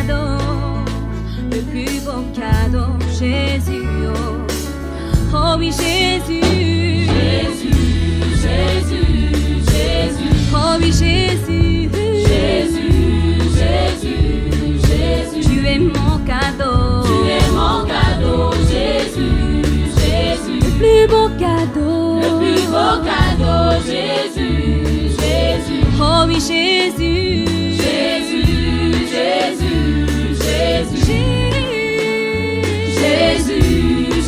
cadeau, le plus beau cadeau, Jésus. Oh oui, Jésus. Jésus, Jésus, Jésus. Oh oui, Jésus. Jésus, Jésus, Jésus. Tu es mon cadeau. Tu es mon cadeau, Jésus, Jésus. Le plus beau cadeau. Le plus beau cadeau, Jésus, Jésus. Oh oui, Jésus. Jésus, Jésus, Jésus. Jésus,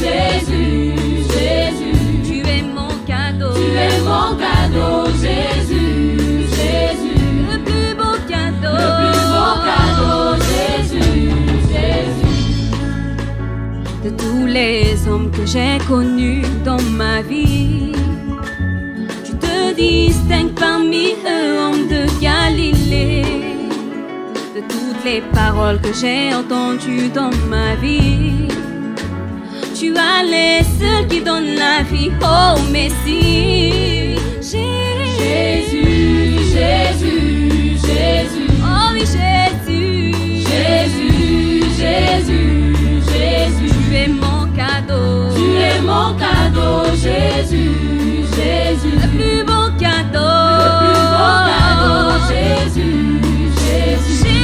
Jésus, Jésus. Tu es mon cadeau. Tu es mon cadeau, Jésus, Jésus. Le plus beau cadeau. Le plus beau cadeau, Jésus, Jésus. De tous les hommes que j'ai connus dans ma vie, tu te distingues parmi eux, hommes de Galilée. De toutes les paroles que j'ai entendues dans ma vie, tu as les seuls qui donnent la vie, oh Messie. Jésus, Jésus, Jésus. Oh oui, Jésus. Jésus, Jésus, Jésus. Tu es mon cadeau. Tu es mon cadeau, Jésus, Jésus. Le plus beau cadeau. Le plus beau cadeau, Jésus, Jésus.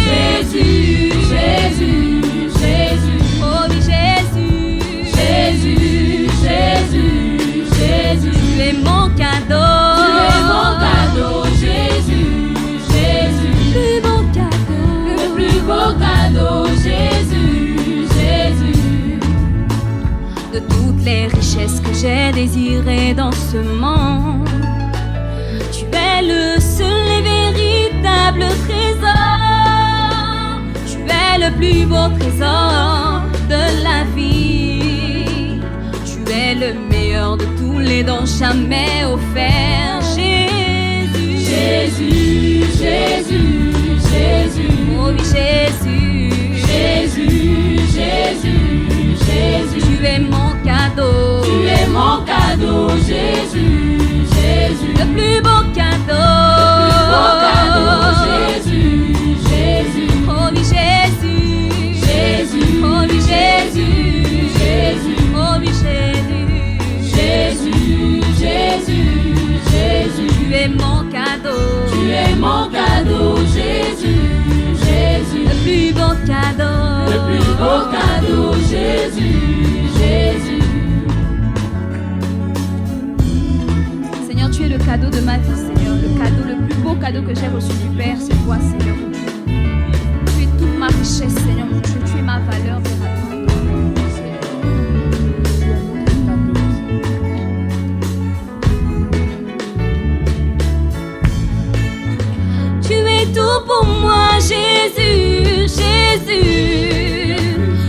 Jésus, Jésus, Jésus. Oh oui, Jésus. Jésus, Jésus, Jésus. Tu es mon cadeau. Tu es mon cadeau, Jésus, Jésus. Le plus beau cadeau. Le plus beau cadeau, Jésus, Jésus. De toutes les richesses que j'ai désirées dans ce monde, tu es le seul et véritable trésor. Tu es le plus beau trésor de la vie. Tu es le meilleur de tous les dons jamais offerts. Jésus, Jésus, Jésus, Jésus. oh oui, Jésus. Jésus, Jésus, Jésus. Tu es mon cadeau. Tu es mon cadeau, Jésus, Jésus. Le plus beau cadeau. Le plus beau cadeau, Jésus, Jésus. Oh oui, Jésus. Jésus, Oh oui, Jésus. Jésus. Oh oui, Jésus. Jésus, Jésus, Jésus. Tu es mon cadeau. Tu es mon cadeau, Jésus, Jésus. Le plus beau cadeau. Le plus beau cadeau, Jésus, Jésus. Seigneur, tu es le cadeau de ma vie, Seigneur. Le cadeau, le plus beau cadeau que j'ai reçu du Père, c'est toi, Seigneur mon Dieu. Tu es toute ma richesse, Seigneur mon Dieu. Tu es ma valeur, Père. Tu es tout pour moi, Jésus, Jésus.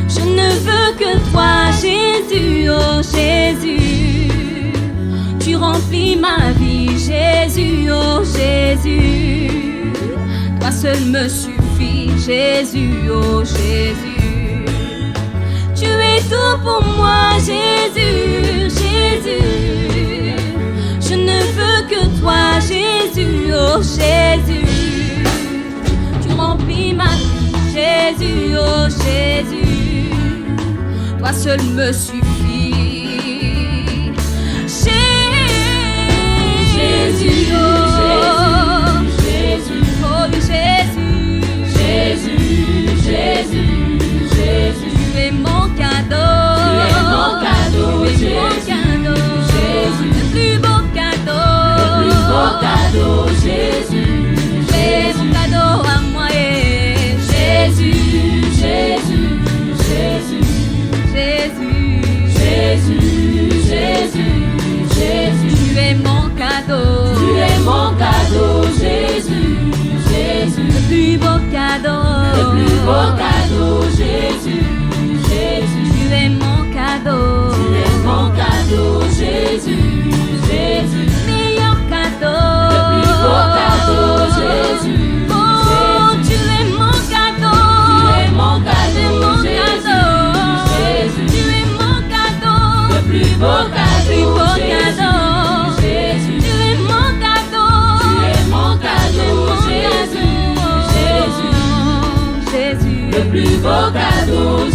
Je ne veux que toi, Jésus, oh Jésus. Tu remplis ma vie, Jésus, oh Jésus. Toi seul me suffit, Jésus, oh Jésus. Tu es tout pour moi, Jésus, Jésus. Je ne veux que toi, Jésus, oh Jésus. Tu remplis ma vie, Jésus, oh Jésus. Toi seul me suffit. Jésus, oh Jésus, oh Jésus, Jésus, Jésus, Jésus. Tu es mon cadeau. Tu es mon cadeau, Tu es mon Jésus, cadeau. Jésus. Le plus beau cadeau. Le plus beau cadeau, Jésus, C'est mon cadeau à moi. Jésus, Jésus, Jésus. Jésus,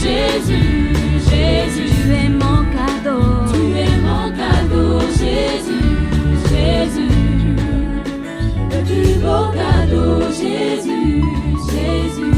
Jésus, Jésus. Tu es mon cadeau. Tu es mon cadeau, Jésus, Jésus. Le plus beau cadeau, Jésus, Jésus.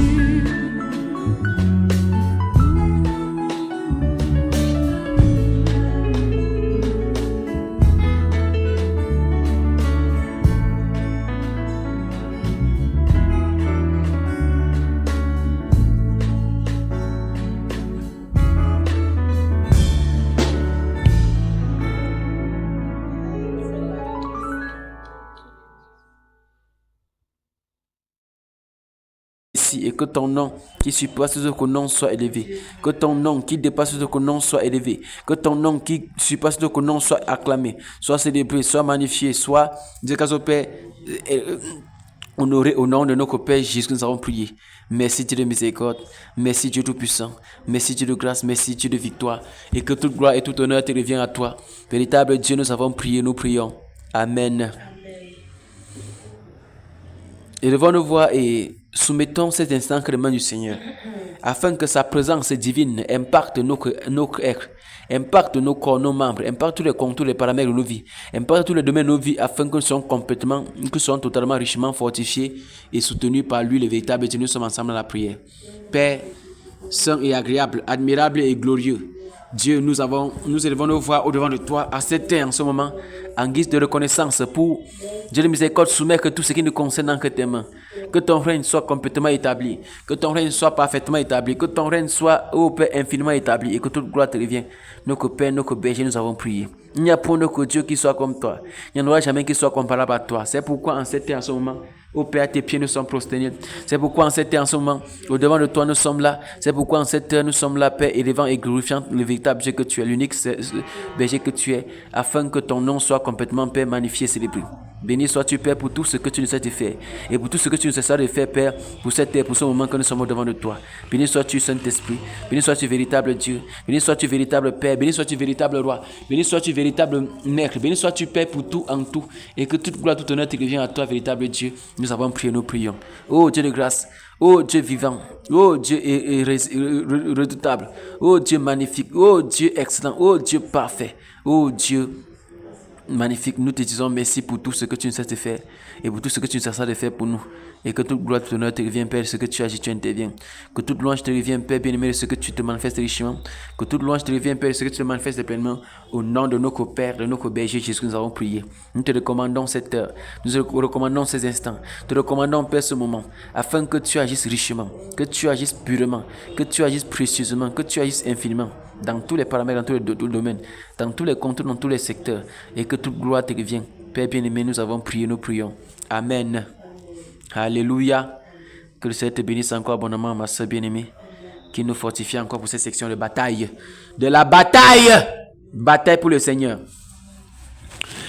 Et que ton nom qui surpasse tout ce que nom soit élevé, que ton nom qui dépasse tout ce que nom soit élevé, que ton nom qui surpasse tout ce que nom soit acclamé, soit célébré, soit magnifié, soit Dieu Père, honoré au nom de notre Père Jésus que nous avons prié. Merci Dieu de miséricorde, merci Dieu tout-puissant, merci Dieu de grâce, merci Dieu de victoire, et que toute gloire et tout honneur te revient à toi. Véritable Dieu, nous avons prié, nous prions. Amen. Élevons nos voix et soumettons cet instant entre les mains du Seigneur, afin que sa présence divine impacte notre être, impacte nos corps, nos membres, impacte tous les contours, les paramètres de nos vies, impacte tous les domaines de nos vies, afin que nous soyons totalement richement fortifiés et soutenus par lui, le véritable Dieu. Nous sommes ensemble dans la prière. Père, saint et agréable, admirable et glorieux, Dieu, nous élevons nos voix au-devant de toi à cet temps, en ce moment, en guise de reconnaissance pour Dieu de miséricorde, soumettre tout ce qui nous concerne entre tes mains. Que ton règne soit complètement établi, que ton règne soit parfaitement établi, que ton règne soit, ô Père, infiniment établi, et que toute gloire te revienne. Notre Père, notre berger, nous avons prié. Il n'y a point d'autre Dieu qui soit comme toi. Il n'y en aura jamais qui soit comparable à toi. C'est pourquoi en cet temps, en ce moment, ô Père, à tes pieds, nous sommes prosternés. C'est pourquoi en cette heure, en ce moment, au-devant de toi, nous sommes là. C'est pourquoi en cette heure, nous sommes là, Père, élevant et glorifiant le véritable Dieu que tu es, l'unique berger que tu es, afin que ton nom soit complètement, Père, magnifié et célébré. Béni sois-tu, Père, pour tout ce que tu nous as de faire. Et pour tout ce que tu nous as de faire, Père, pour cette terre, pour ce moment que nous sommes au-devant de toi. Béni sois-tu, Saint-Esprit. Béni sois-tu, véritable Dieu. Béni sois-tu, véritable Père. Béni sois-tu, véritable Roi. Béni sois-tu, véritable Maître. Béni sois-tu, Père, pour tout en tout. Et que toute gloire, tout honneur te revient à toi, véritable Dieu. Nous avons prié, nous prions. Oh Dieu de grâce. Oh Dieu vivant. Oh Dieu redoutable. Oh Dieu magnifique. Oh Dieu excellent. Oh Dieu parfait. Oh Dieu magnifique, nous te disons merci pour tout ce que tu nous as de faire et pour tout ce que tu nous as de faire pour nous. Et que toute gloire, tout honneur te revient, Père, de ce que tu agis, tu interviens. Que toute louange te revient, Père bien-aimé, de ce que tu te manifestes richement. Que toute louange te revient, Père, de ce que tu te manifestes pleinement. Au nom de notre Père, de notre berger Jésus, nous avons prié. Nous te recommandons cette heure, nous te recommandons ces instants, te recommandons, Père, ce moment, afin que tu agisses richement, que tu agisses purement, que tu agisses précieusement, que tu agisses infiniment, dans tous les paramètres, dans tous les domaines, dans tous les contours, dans tous les secteurs, et que toute gloire te revienne. Père bien-aimé, nous avons prié, nous prions. Amen. Alléluia. Que le Seigneur te bénisse encore abondamment, ma soeur bien-aimée, qui nous fortifie encore pour cette section de bataille. De la bataille. Bataille pour le Seigneur.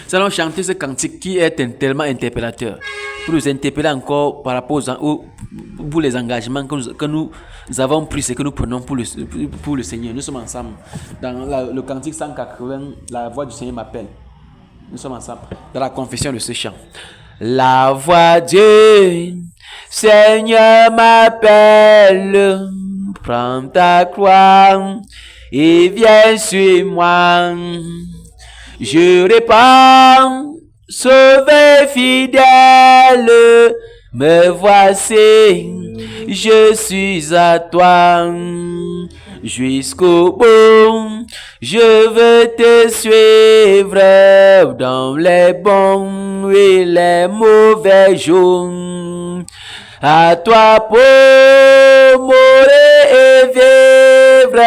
Nous allons chanter ce cantique qui est tellement interpellateur, pour nous interpeller encore par rapport pour les engagements que nous avons pris, ce que nous prenons pour le Seigneur. Nous sommes ensemble. Dans le cantique 180, la voix du Seigneur m'appelle. Nous sommes ensemble dans la confession de ce chant. La voix du Seigneur m'appelle, prends ta croix et viens sur moi. Je réponds, sauvé fidèle, me voici, je suis à toi. Jusqu'au bout, je veux te suivre dans les bons et les mauvais jours. À toi pour mourir et vivre,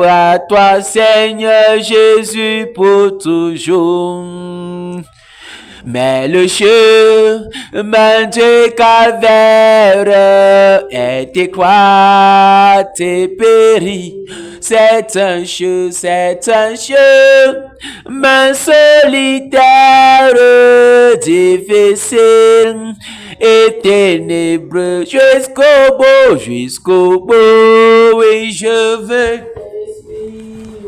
à toi Seigneur Jésus pour toujours. Mais le chemin du calvaire est étroit et péri. C'est un chemin solitaire, difficile et ténébreux. Jusqu'au bout, oui, je veux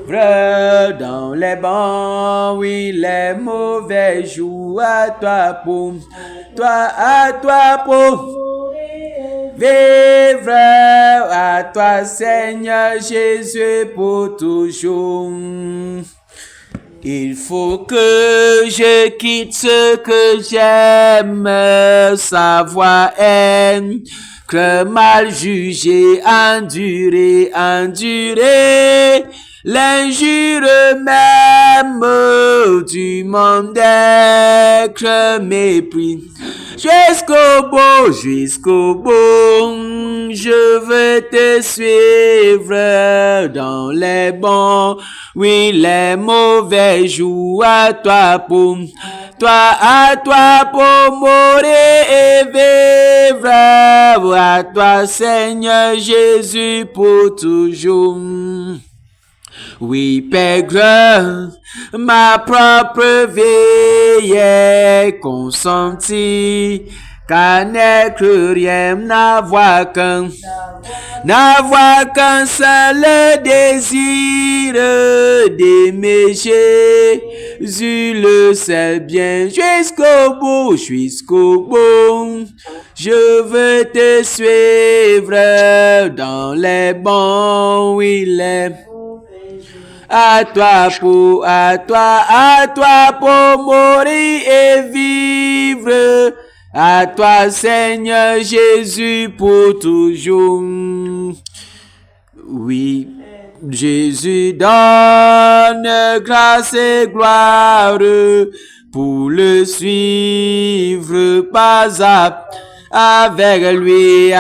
dans les bons, oui, les mauvais jours, à toi pour vivre à toi, Seigneur Jésus, pour toujours. Il faut que je quitte ce que j'aime, savoir être mal jugé, endurer l'injure même du monde, être mépris. Jusqu'au bout, je veux te suivre dans les bons, oui, les mauvais jours, à toi pour mourir et vivre, à toi, Seigneur Jésus, pour toujours. Oui, Père, ma propre vie est consentie, car n'est que rien, n'avoir qu'un seul désir d'aimer Jésus, le seul bien, jusqu'au bout. Je veux te suivre dans les bons, oui, les à toi pour mourir et vivre, à toi, Seigneur Jésus, pour toujours. Oui, Jésus donne grâce et gloire pour le suivre pas à pas, avec lui.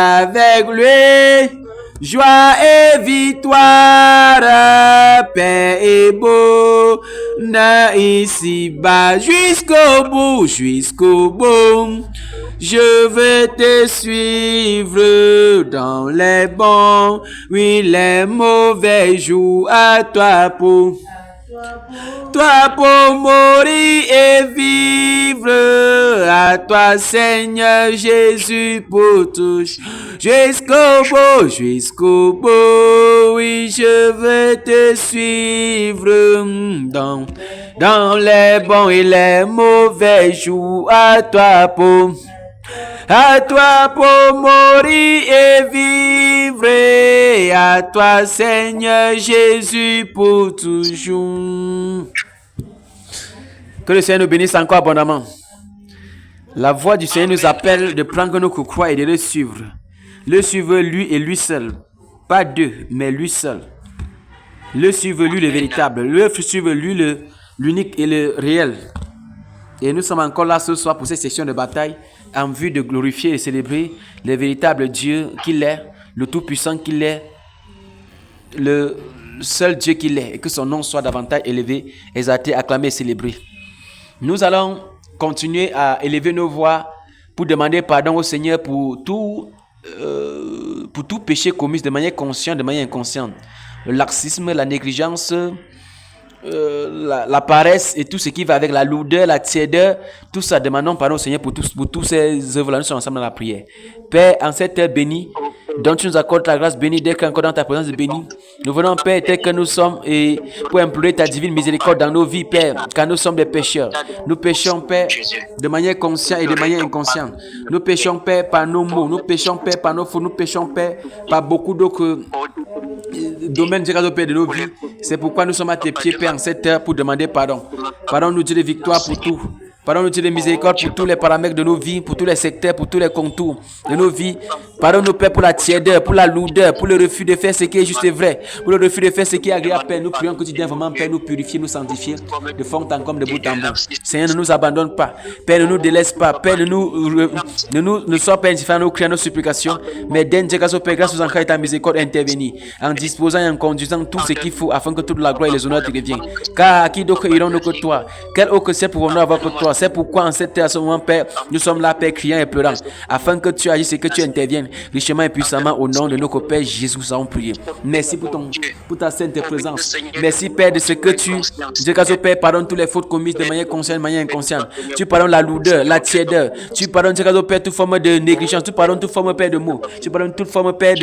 Joie et victoire, paix et bonheur ici-bas, jusqu'au bout. Je veux te suivre dans les bons, oui, les mauvais jours, à toi pour mourir et vivre, à toi, Seigneur Jésus, pour tous. Jusqu'au bout, oui, je veux te suivre dans les bons et les mauvais jours, à toi pour mourir et vivre, à toi, Seigneur Jésus, pour toujours. Que le Seigneur nous bénisse encore abondamment. La voix du Seigneur nous appelle de prendre nos croix et de le suivre. Le suivre lui et lui seul. Pas deux, mais lui seul. Le suivre lui le véritable. Le suivre lui l'unique et le réel. Et nous sommes encore là ce soir pour cette session de bataille en vue de glorifier et célébrer le véritable Dieu qu'il est, le Tout-Puissant qu'il est, le seul Dieu qu'il est, et que son nom soit davantage élevé, exalté, acclamé et célébré. Nous allons continuer à élever nos voix pour demander pardon au Seigneur pour tout péché commis de manière consciente, de manière inconsciente. Le laxisme, la négligence, la paresse et tout ce qui va avec la lourdeur, la tiédeur, tout ça, demandons pardon au Seigneur pour tous ces œuvres-là. Nous sommes ensemble dans la prière. Père, en cette heure bénie, dont tu nous accordes ta grâce bénie, dès qu'encore dans ta présence bénie, nous venons, Père, tel que nous sommes, et pour implorer ta divine miséricorde dans nos vies, Père, car nous sommes des pécheurs. Nous péchons, Père, de manière consciente et de manière inconsciente. Nous péchons, Père, par nos mots, nous péchons, Père, par nos fautes, nous péchons, Père, par beaucoup d'autres domaines de nos vies. C'est pourquoi nous sommes à tes pieds, Père, en cette heure pour demander pardon. Pardon, nous Dieu de victoire pour tout. Pardon, nous Dieu de miséricorde pour tous les paramètres de nos vies, pour tous les secteurs, pour tous les contours de nos vies. Pardon, nous Père, pour la tiédeur, pour la lourdeur, pour le refus de faire ce qui est juste et vrai, pour le refus de faire ce qui est agréable, Père. Nous prions quotidiennement, vraiment, Père, nous purifier, nous sanctifier de fond en comble, de bout en bout. Seigneur, ne nous abandonne pas. Père, ne nous délaisse pas. Père, ne sois pas indifférent à nos cris, à nos supplications. Mais donne Dieu grâce au Père, grâce aux encres et ta miséricorde intervenir, en disposant et en conduisant tout ce qu'il faut afin que toute la gloire et les honneurs te reviennent. Car à qui d'autre irons-nous que toi? Quel autre ciel pouvons-nous avoir que toi? C'est pourquoi en cette terre, à ce moment, Père, nous sommes là, Père, criant et pleurant, afin que tu agisses et que tu interviennes richement et puissamment au nom de notre Père Jésus, nous avons prié. Merci pour ta sainte présence. Merci, Père, de ce que tu... Dieu grâce au Père, pardonne toutes les fautes commises de manière consciente, de manière inconsciente. Tu pardonnes la lourdeur, la tiédeur. Tu pardonnes, Dieu grâce au Père, toute forme de négligence. Tu pardonnes toute forme, Père, de mots. Tu pardonnes toute forme, Père,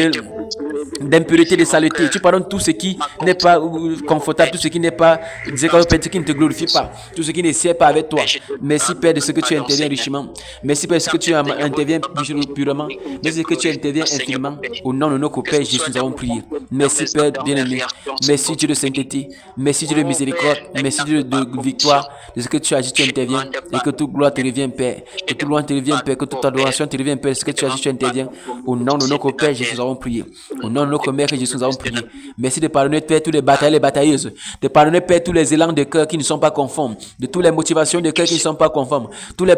d'impureté, de saleté. Tu pardonnes tout ce qui n'est pas confortable, tout ce qui n'est pas, tout ce qui ne te glorifie pas, tout ce qui ne sied pas avec toi. Merci Père de ce que tu interviens richement. Merci Père de ce que tu interviens purement. Merci de ce que tu interviens infiniment. Au nom de notre Père Jésus, nous avons prié. Merci Père bien-aimé. Merci Dieu de sainteté. Merci Dieu de miséricorde. Merci Dieu de victoire. De ce que tu agis, tu interviens. Et que toute gloire te revienne, Père. Que toute gloire te revienne, Père. Que toute adoration te revienne, Père. De ce que tu agis, tu interviens. Au nom de notre Père Jésus, nous avons prié. Au nom de notre Mère Jésus, nous avons prié. Merci de pardonner, Père, tous les batailles, les batailleuses. De pardonner, Père, tous les élans de cœur qui ne sont pas conformes. De toutes les motivations de cœur qui ne sont pas conformes. Toutes les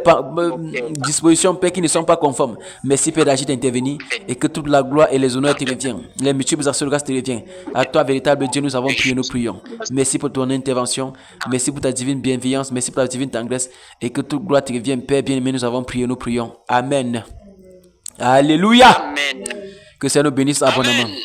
dispositions, Père, qui ne sont pas conformes. Merci, Père, d'agir, d'intervenir. Et que toute la gloire et les honneurs te reviennent. Les multiples actions de grâce te reviennent. À toi, véritable Dieu, nous avons prié, nous prions. Merci pour ton intervention. Merci pour ta divine bienveillance. Merci pour ta divine tendresse. Et que toute gloire te revienne, Père bien-aimé, nous avons prié, nous prions. Amen. Alléluia. Amen. Que ça nous bénisse abondamment. Amen.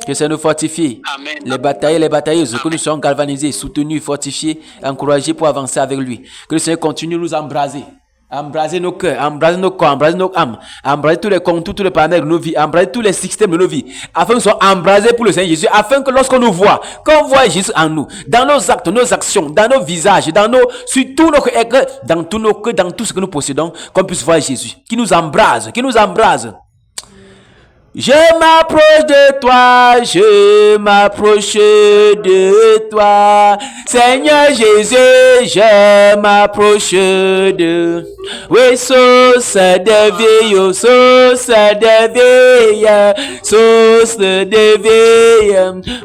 Que ça nous fortifie. Amen. Les batailles et les batailleuses, que nous soyons galvanisés, soutenus, fortifiés, encouragés pour avancer avec lui. Que le Seigneur continue de nous embraser. Embraser nos cœurs, embraser nos corps, embraser nos âmes, embraser tous les contours, tous les paramètres de nos vies, embraser tous les systèmes de nos vies, afin que nous soyons embrasés pour le Seigneur Jésus, afin que lorsqu'on nous voit, qu'on voit Jésus en nous, dans nos actes, nos actions, dans nos visages, sur tout notre écran, dans tout nos cœurs, dans tout ce que nous possédons, qu'on puisse voir Jésus, qui nous embrase, qui nous embrase. Je m'approche de toi, je m'approche de toi, Seigneur Jésus, je m'approche de. Oui, source de vie, oh, source de vie, source de vie,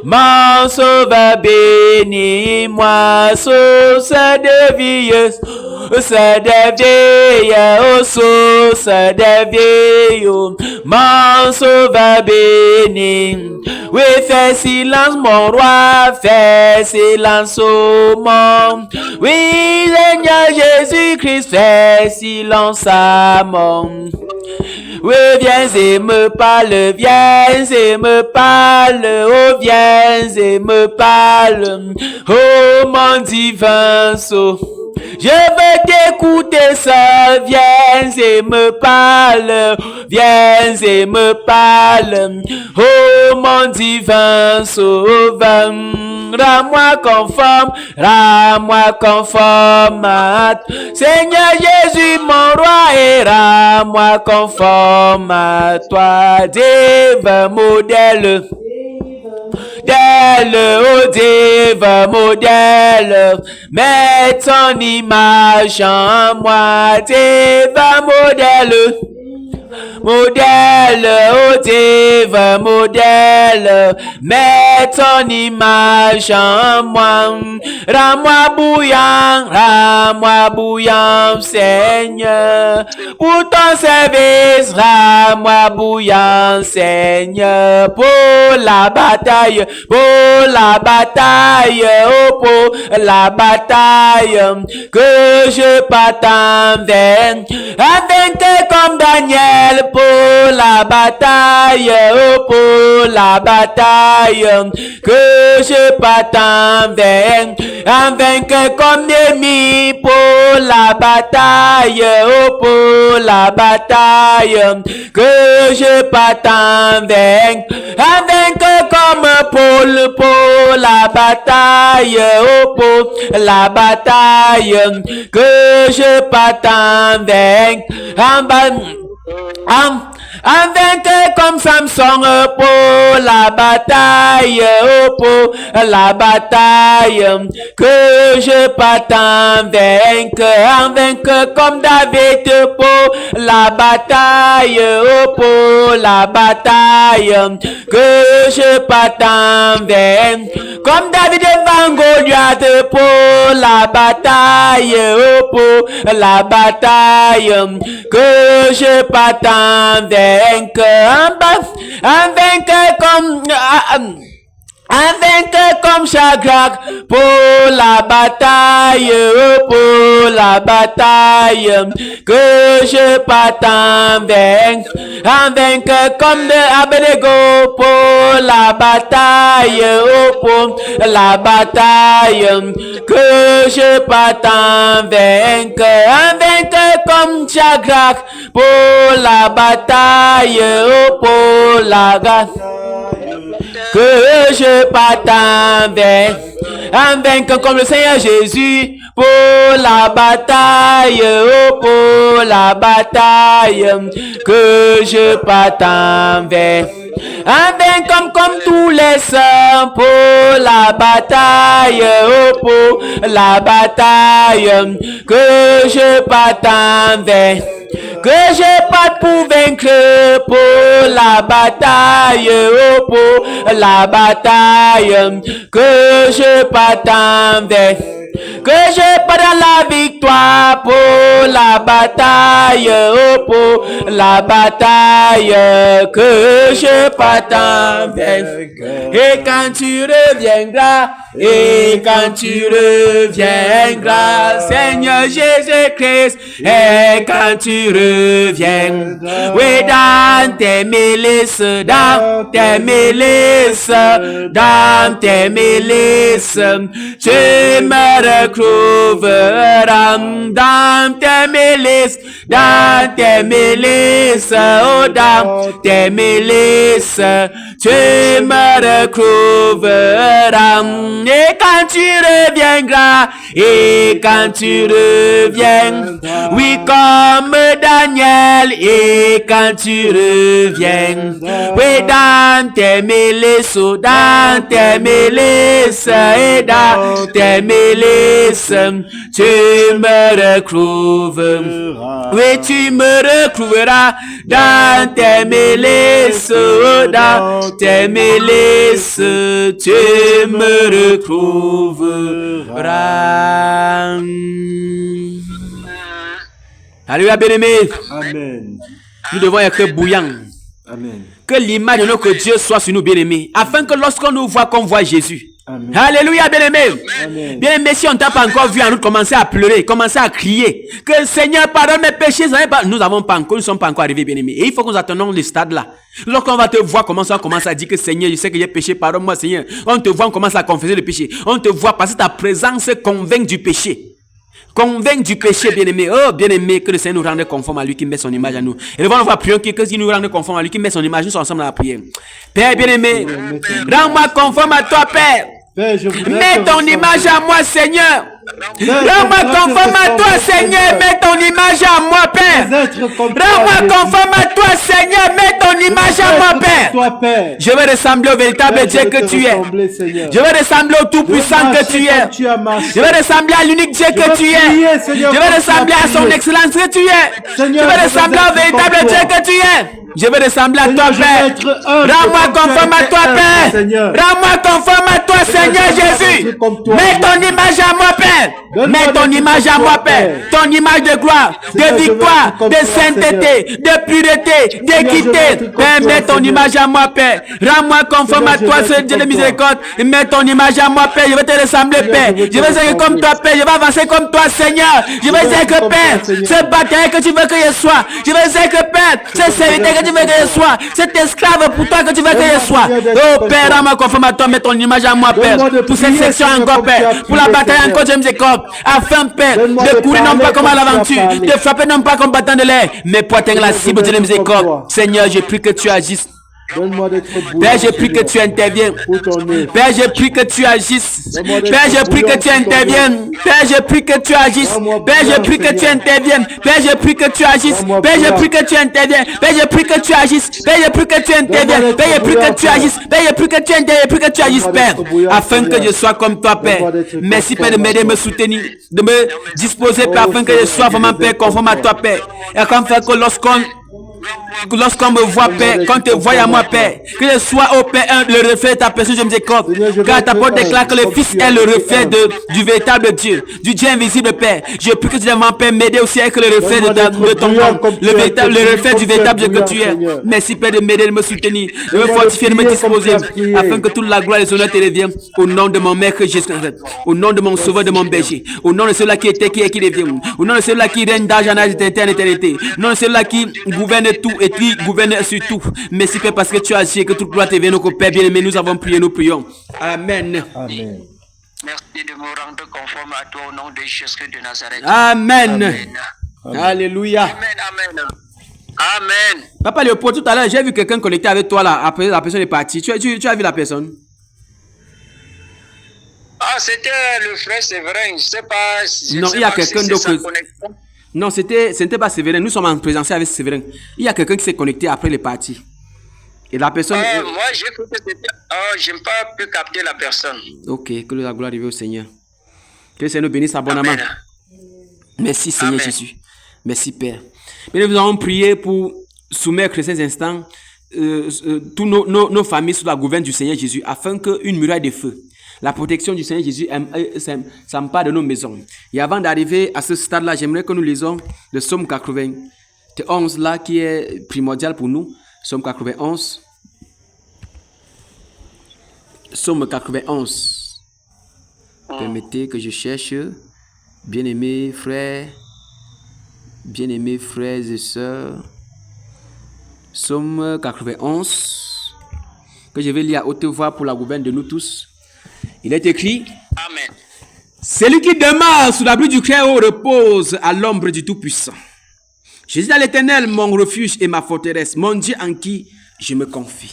mon sauveur bénis-moi, source de vie, source de vie, oh, source de vie, oh, mon sauveur béni. Oui, fais silence mon roi, fais silence au monde. Oui, Seigneur Jésus-Christ, fais silence à mon. Oui, viens et me parle, viens et me parle, oh, viens et me parle, oh, mon divin sceau. Je veux t'écouter seul, viens et me parle, viens et me parle, oh mon divin sauveur, rends-moi conforme à Seigneur Jésus mon roi et rends-moi conforme à toi, divin modèle. Oh divin modèle, mets ton image en moi, divin modèle. Modèle, oh divin modèle, mets ton image en moi, rends-moi bouillant, Seigneur, pour ton service, rends-moi bouillant, Seigneur, pour la bataille, oh pour la bataille, que je partage avec comme Daniel, pour la bataille, oh pour la bataille, que je partage avec comme Némi, pour la bataille, oh pour la bataille, que je partage avec comme Paul, pour la bataille, oh pour la bataille, que je partage avec comme Samson pour la bataille, oh pour la bataille, que je partage avec comme David pour la bataille, oh pour la bataille, que je partage comme David devant Goliath pour la bataille, oh pour la bataille, que je partage avec comme Shadrach pour la bataille, oh pour la bataille, que je partage avec comme de Abednego pour la bataille, oh pour la bataille, que je partage avec comme Shadrach pour la bataille, oh pour la bataille. que je parte en vainqueur comme le Seigneur Jésus pour la bataille, oh, pour la bataille, que je parte en vainqueur comme tous les saints pour la bataille, oh, pour la bataille, que je parte en vainqueur. Que je parte pour vaincre pour la bataille, oh, pour la bataille, que je parte en vain. Que je parte dans la victoire pour la bataille, oh, pour la bataille, que je parte en vain. Et quand tu reviendras, et quand tu reviendras, Seigneur Jésus-Christ, et quand tu reviens, oui, dans tes milices, dans tes milices, dans tes milices, tu me retrouveras dans tes milices, oh, dans tes milices, tu me retrouveras. Et quand tu reviendras, et quand tu reviens, oui, comme Daniel, et quand tu reviens, oui, dans tes milices, dans tes milices, et dans tes milices, tu me retrouveras. Oui, tu me retrouveras dans tes milices, dans tes milices, tu me retrouveras. Alléluia, bien-aimé. Amen. Nous devons être bouillants. Amen. Que l'image de notre Dieu soit sur nous, bien-aimés, afin que lorsqu'on nous voit, qu'on voit Jésus. Amen. Alléluia, bien-aimé. Amen. Bien-aimé, si on ne t'a pas encore vu en nous commencer à pleurer, commencer à crier, que le Seigneur pardonne mes péchés, nous n'avons pas encore, nous ne sommes pas encore arrivés, bien-aimés. Et il faut que nous attendons le stade là. Lorsqu'on va te voir, on commence à dire que Seigneur, je sais que j'ai péché, pardonne-moi, Seigneur. On te voit, on commence à confesser le péché. On te voit parce que ta présence convainc du péché. Convainc du péché, bien-aimé. Oh, bien-aimé, que le Seigneur nous rende conforme à lui qui met son image à nous. Et devant nous voir prions qu'il nous rende conforme à lui qui met son image. Nous sommes ensemble dans la prière. Père bien-aimé, rends-moi conforme à toi, Père. Père, je voudrais Mets ton image à moi, Seigneur. Rends-moi conforme à toi, Seigneur. Mets ton image à moi, Père. Rends-moi conforme à toi, Seigneur. Mets ton image à moi, Père. Je veux ressembler au véritable Dieu que tu es. Je veux ressembler au tout-puissant que tu es. Je veux ressembler à l'unique Dieu que tu es. Je veux ressembler à son excellence que tu es. Je veux ressembler au véritable Dieu que tu es. Je veux ressembler à toi, Père. Rends-moi conforme à toi, Père. Rends-moi conforme à toi, Seigneur Jésus. Mets ton image à moi, Père. Mets ton image à moi, Père. Ton image de gloire, de victoire, de sainteté, de pureté, d'équité. Père, mets ton image à moi, Père. Rends-moi conforme à toi, ce Dieu de miséricorde. Mets ton image à moi, Père. Je vais te ressembler, Père. Je vais être comme toi, Père. Je vais avancer comme toi, Seigneur. Je vais être, Père, ce bataille que tu veux que je sois. Je vais être, Père, ce serviteur que tu veux que je sois. Cet esclave pour toi que tu veux que je sois. Oh, Père, rends-moi conforme à toi. Mets ton image à moi, Père. Pour cette section encore, Père. Pour la bataille encore, je me décorde. Afin, Père, de courir non pas comme à l'aventure, de frapper non pas comme battant de l'air, mais pour atteindre la cible de la miséricorde. Seigneur, je prie que tu agisses. Père, je prie que tu interviennes. Père, je prie que tu agisses. Père, je prie que tu interviennes. Père, je prie que tu agisses. Père, je prie que tu interviennes. Père, je prie que tu agisses. Père, je prie que tu interviennes. Père, je prie que tu agisses. Père, je prie que tu interviennes. Père, je prie que tu agisses. Père, je prie que tu interviennes. Je prie que tu agisses, Père, afin que je sois comme toi, Père. Merci, Père, de m'aider, de me soutenir, de me disposer, Père, afin que je sois vraiment, Père, conforme à toi, Père. Et comme faire que lorsqu'on me voit, Père, qu'on te voie à moi, Père, que je sois au Père le reflet de ta personne, je me décorde. Car ta parole déclare que le Fils est le reflet du véritable Dieu, du Dieu invisible, Père. Je prie que tu devant, Père, m'aider aussi avec le reflet de ton nom, le reflet du véritable Dieu que tu es. Merci, Père, de m'aider, de me soutenir, de me fortifier, de me disposer, afin que toute la gloire et les honneurs te reviennent. Au nom de mon Maître Jésus-Christ, au nom de mon Sauveur, de mon berger, au nom de celui-là qui était, qui est, qui devient, au nom de celui-là qui règne d'âge en âge, d'éternité, au nom de celui-là qui gouverne tout et qui gouverne sur tout. Merci, Père, parce que tu as agi, que toute gloire te vienne au Père bien-aimé. Nous avons prié, nous prions. Amen. Amen. Merci de me rendre conforme à toi au nom de Jésus de Nazareth. Amen. Alléluia. Amen, amen. Amen. Papa Léopold, tout à l'heure, j'ai vu quelqu'un connecté avec toi là. Après, la personne est partie. Tu as vu la personne? Ah, c'était le frère Séverin. Je ne sais pas. Non, il y a quelqu'un d'autre. Non, ce n'était pas Séverin. Nous sommes en présentiel avec Séverin. Il y a quelqu'un qui s'est connecté après les parties. Et la personne. Moi, j'ai cru que c'était. Oh, je n'ai pas pu capter la personne. Ok, que la gloire arrive au Seigneur. Que le Seigneur nous bénisse abondamment. Amen. Merci Seigneur Amen. Jésus. Merci Père. Mais nous allons prier pour soumettre ces instants tous nos familles sous la gouverne du Seigneur Jésus, afin qu'une muraille de feu, la protection du Seigneur Jésus s'empare de nos maisons. Et avant d'arriver à ce stade-là, j'aimerais que nous lisions le psaume 91 là, qui est primordial pour nous. Psaume 91. Psaume 91. Permettez que je cherche. Bien-aimés frères et sœurs. Psaume 91, que je vais lire à haute voix pour la gouverne de nous tous. Il est écrit: Amen. celui qui demeure sous l'abri du Très-Haut repose à l'ombre du Tout-Puissant. Je dis à l'Éternel, mon refuge et ma forteresse, mon Dieu en qui je me confie.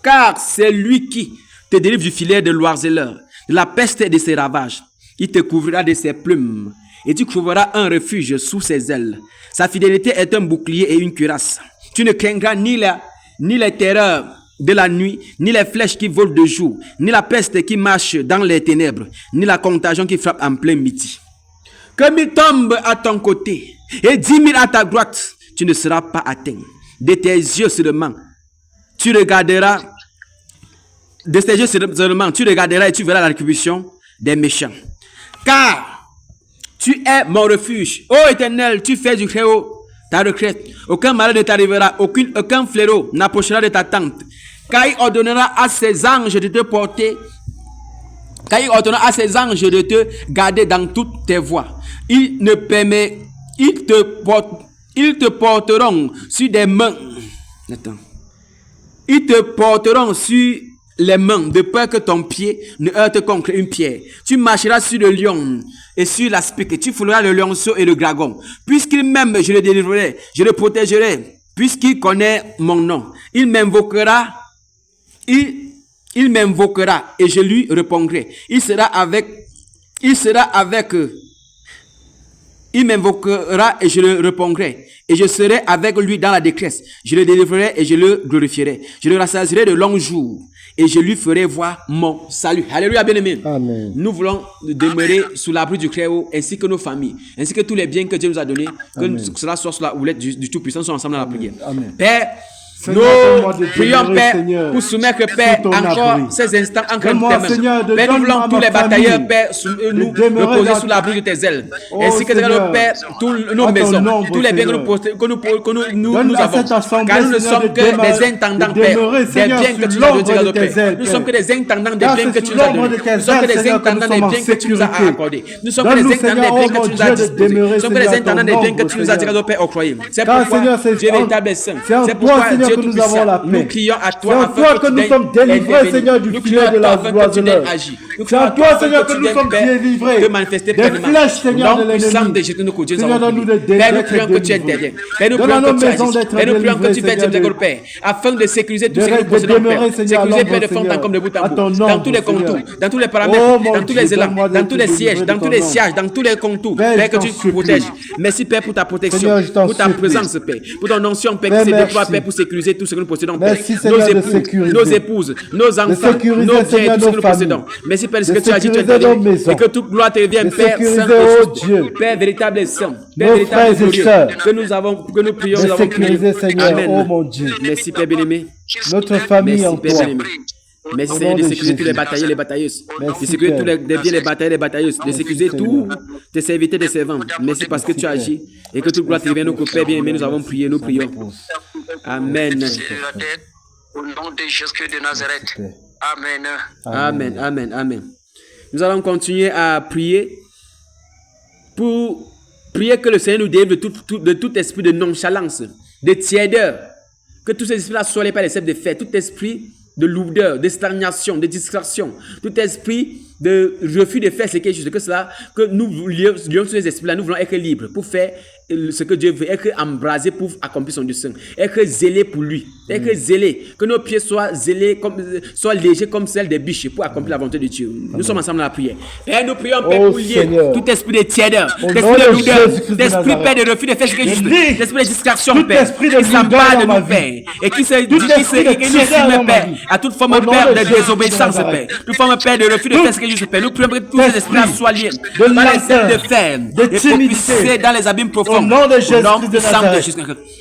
Car c'est lui qui te délivre du filet de l'oiseleur, de la peste et de ses ravages. Il te couvrira de ses plumes et tu trouveras un refuge sous ses ailes. Sa fidélité est un bouclier et une cuirasse. Tu ne craindras ni les terreurs de la nuit, ni les flèches qui volent de jour, ni la peste qui marche dans les ténèbres, ni la contagion qui frappe en plein midi. Que 1000 tombent à ton côté et 10 000 à ta droite, tu ne seras pas atteint. De tes yeux seulement, tu regarderas. De tes yeux seulement, tu regarderas et tu verras la rétribution des méchants. Car tu es mon refuge. Ô Éternel, tu fais du Très-Haut ta retraite. Aucun malheur ne t'arrivera, aucun fléau n'approchera de ta tente. Car il ordonnera à ses anges de te porter. Car il ordonnera à ses anges de te garder dans toutes tes voies. Ils te porteront sur des mains. Attends. Ils te porteront sur les mains, de peur que ton pied ne heurte contre une pierre. Tu marcheras sur le lion et sur l'aspic, et tu fouleras le lionceau et le dragon. Puisqu'il m'aime, je le délivrerai, je le protégerai, puisqu'il connaît mon nom. Il m'invoquera et je lui répondrai. Il m'invoquera et je le répondrai. Et je serai avec lui dans la détresse. Je le délivrerai et je le glorifierai. Je le rassasierai de longs jours. Et je lui ferai voir mon salut. Alléluia, bien-aimés. Amen. Nous voulons demeurer sous l'abri du Très-Haut, ainsi que nos familles, ainsi que tous les biens que Dieu nous a donnés, que cela soit sous la houlette du Tout-Puissant, soit ensemble dans la prière. Amen. Père, Seigneur, nous prions, Père, Seigneur, pour soumettre, Père, sous ton encore abri. ces instants en train Donne-moi, de Seigneur, de Père, nous donner voulons à tous ma les batailleurs, famille Père, nous demeurer reposer dans sous l'abri de tes ailes. Oh, Ainsi que, Seigneur, Père, toutes nos à ton maisons, nombre, tous les biens Seigneur. que nous Donne à avons. cette assemblée, Car nous ne Seigneur, sommes de que demeurer- des intendants, de Père, demeurer, des Seigneur, biens que sous tu nous as l'ombre donnés, de tes Père. ailes, Nous sommes que des intendants des Car biens c'est que tu sous nous as l'ombre donnés. de tes Nous sommes que ailes, des Seigneur, que nous intendants des sommes en biens que tu nous as sécurité. accordés. Nous sommes que Donne-nous, des intendants des Seigneur, biens oh que mon tu nous as Dieu, de disposés. demeurer, Nous sommes que des Seigneur, à ton intendants des biens que ombre, tu nous as Seigneur. tirés, Père, octroyés. C'est Car, pourquoi, Seigneur, c'est Dieu en- véritable saint. c'est en C'est toi, pourquoi, Seigneur, Dieu que nous tout-puissant, avons la paix. nous crions à C'est toi en afin toi que que tu nous daignes sommes délivrés, intervenir. Seigneur, du Nous filet crions à de toi la afin que tu daignes l'oiseleur. agir. Nous C'est crions en à toi, afin Seigneur, que tu nous daignes, sommes Père, délivrés de manifester des pleinement. flèches, Seigneur, Au nom de puissant l'ennemi. de Jésus, nous prions. Seigneur, donne-nous de Père, nous d'être prions que tu délivrés. interviennes. Père, nous Donne prions à nos que tu maisons agisses. d'être Père, nous prions que tu délivrées, fasses ce Seigneur, Père, afin de sécuriser tout ce que de nous possédons, demeurer, Père. Seigneur, à Sécuriser, l'ombre, Père, de fond en Seigneur. comme de bout en À bout. ton Dans ombre, tous les Seigneur. contours, dans tous les paramètres, Oh, mon dans tous Dieu, les élans, donne-moi de dans te tous les sièges, délivrer dans de tous ton les ombre. sièges, dans tous les contours. Père, Père, je que t'en tu supplie. protèges. Merci, Père, pour ta protection, Seigneur, je t'en pour ta supplie. présence, Père, pour ton onction, Père, Père, qui se déploie, merci. Père, pour sécuriser tout ce que nous possédons, Père. Merci, Nos Seigneur, de époux, sécuriser. nos épouses, nos enfants, sécuriser, nos biens, Seigneur, tout ce que nos nous possédons. familles. Merci, Père, ce De que tu as dit, tu sécuriser as nos donné. maisons. Et que toute gloire te revienne, De Père, sécuriser, Saint oh et juste. Dieu, Père, véritable et saint. Père, nos véritable frères et et glorieux. sœurs. Que nous prions, de nous avons prié. sécuriser, Seigneur, Amen. oh mon Dieu. Merci, Père bien-aimé. Notre famille Merci, en Père toi. bien-aimé. Merci, Au Seigneur, nom de de sécuriser tous les Jésus. batailleux, les batailleuses. Merci, De sécuriser Père. tous les biens, les batailleux, les batailleuses. De sécuriser Seigneur. tous tes serviteurs, tes servants. Merci parce que tu agis et que toute gloire te revienne au Père bien-aimé. Nous avons prié, nous prions. Amen. Au nom de Jésus de Nazareth. Amen. Amen, amen, amen. Nous allons continuer à prier pour prier que le Seigneur nous délivre de tout esprit de nonchalance, de tièdeur. Que tous ces esprits-là soient les pas les de faire. Tout esprit de lourdeur, de stagnation, de distraction, tout esprit de refus de faire ce qui est juste. Que nous lions tous ces esprits-là, nous voulons être libres pour faire ce que Dieu veut, être embrasé pour accomplir son dessein, être zélé pour lui, être zélé, que nos pieds soient zélés, soient légers comme celles des biches pour accomplir la volonté de Dieu. Nous sommes ensemble dans la prière. Père, nous prions, Père, pour lier tout esprit de tièdeur, d'esprit de lourdeur, d'esprit, Père, de refus de faire ce que juste, d'esprit de distraction, Père, qui s'empare de nous, Père, et qui nous filme, Père, à toute forme, Père, de désobéissance, Père, toute forme, Père, de refus de faire ce que juste, Père. Nous prions que tous les esprits soient liés, par les ailes de fer, et propulsés dans les abîmes profonds. Au nom de Jésus-Christ de Nazareth.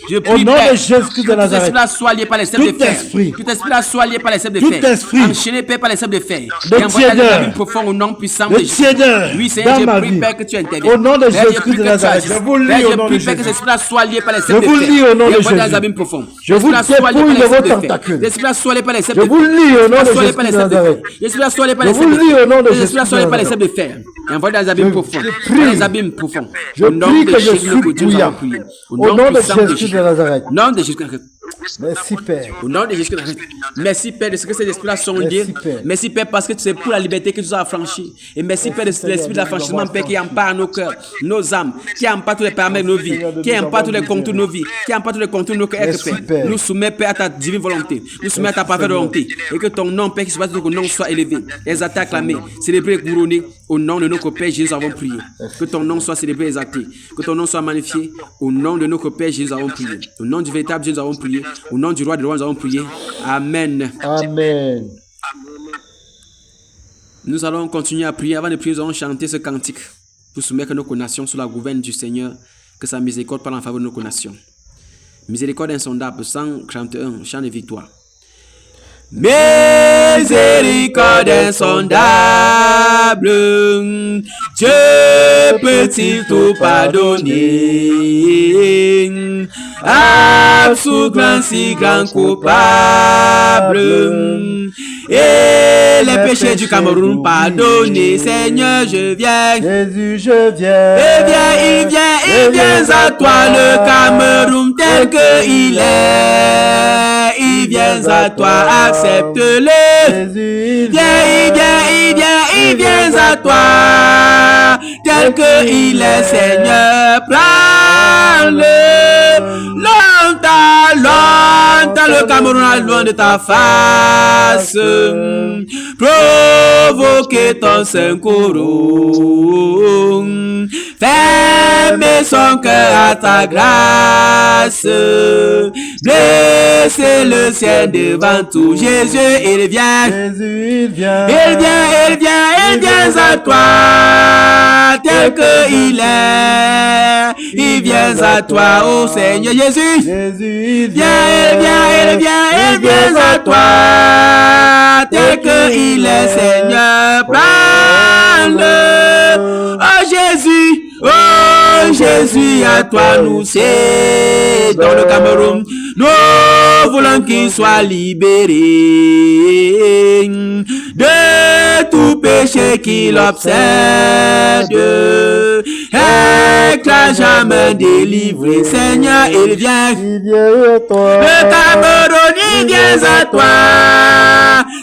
Je prie, Père, que tout esprit soit lié par les ailes de fer. Tout esprit soit lié par les ailes de fer. Enchaîné, Père, par les ailes de fer. Et envoyé dans les abîmes profonds au nom puissant de Jésus. Oui, Seigneur, je prie, Père, que tu interviennes. Au nom de Jésus-Christ de Nazareth. Je vous lis au nom de Jésus. Père, que cet esprit soit lié par les ailes de fer. Je vous lis au nom de Et envoyé dans les Jésus. abîmes profonds. Je vous dépouille de vos tentacules. L'esprit soit lié par les ailes Je de fer. vous lis au nom de L'esprit soit lié Jésus par les de ailes de fer. Nazareth. L'esprit soit lié par Je les vous ailes de lis au nom de fer. Jésus L'esprit soit lié par les de ailes de fer. Et envoyé dans les abîmes profonds. prie. Dans les abîmes profonds. Je Au nom prie de que je Jésus, suis que Dieu nous bouillant. avons prié. Au nom de puissant Jésus de Nazareth. Au nom de Jésus Christ. Merci Père. Au nom de Jésus Christ. Merci Père de ce que ces esprits-là sont liés. Père. Merci Père parce que c'est pour la liberté que tu as affranchi. Et merci Père de l'esprit de l'affranchissement, Père, qui empare nos cœurs, nos âmes, qui empare tous les paramètres de nos vies, qui empare tous les contours de nos vies, qui empare tous les contours de nos cœurs, Merci, Père. Père. Nous soumet, Père, à ta divine volonté. Nous soumet à ta parfaite volonté. Et que ton nom, Père, qui se passe, que ton nom soit élevé, exalté, acclamé, célébré et couronné. Au nom de notre Père Jésus, nous avons prié. Que ton nom soit célébré et exalté. Que ton nom soit magnifié. Au nom de notre Père Jésus, nous avons prié. Au nom du véritable Dieu, nous avons prié. Au nom du roi des rois, nous avons prié. Amen. Amen. Nous allons continuer à prier. Avant de prier, nous allons chanter ce cantique pour soumettre nos nations sous la gouverne du Seigneur. Que sa miséricorde parle en faveur de nos nations. Miséricorde insondable, 141, chant de victoire. Miséricorde insondable, Dieu peut-il tout pardonner? Absolument si grand coupable, et les péchés du Cameroun pardonnés. Seigneur, je viens. Jésus, je viens. Il vient à toi le Cameroun tel que il est. Il vient à toi, accepte-le. Jésus, Il vient à toi tel que il est, Seigneur. Prends-le. Longtemps, le Cameroun a loin de ta face. Provoquer ton Saint-Coron. Ferme son cœur à ta grâce. Blessez le ciel devant tout. Jésus, il vient. Jésus, il vient. Il vient à toi, tel que il est. Il vient à toi, ô Seigneur Jésus. Jésus, il vient. Il vient à toi, tel que il est, Seigneur. Prends-le, oh Jésus, à toi nous c'est dans le Cameroun. Nous voulons qu'il soit libéré de tout péché qui l'obsède. Et que la jamais délivré, Seigneur, il vient. Il vient à toi. Le Cameroun, il vient à toi,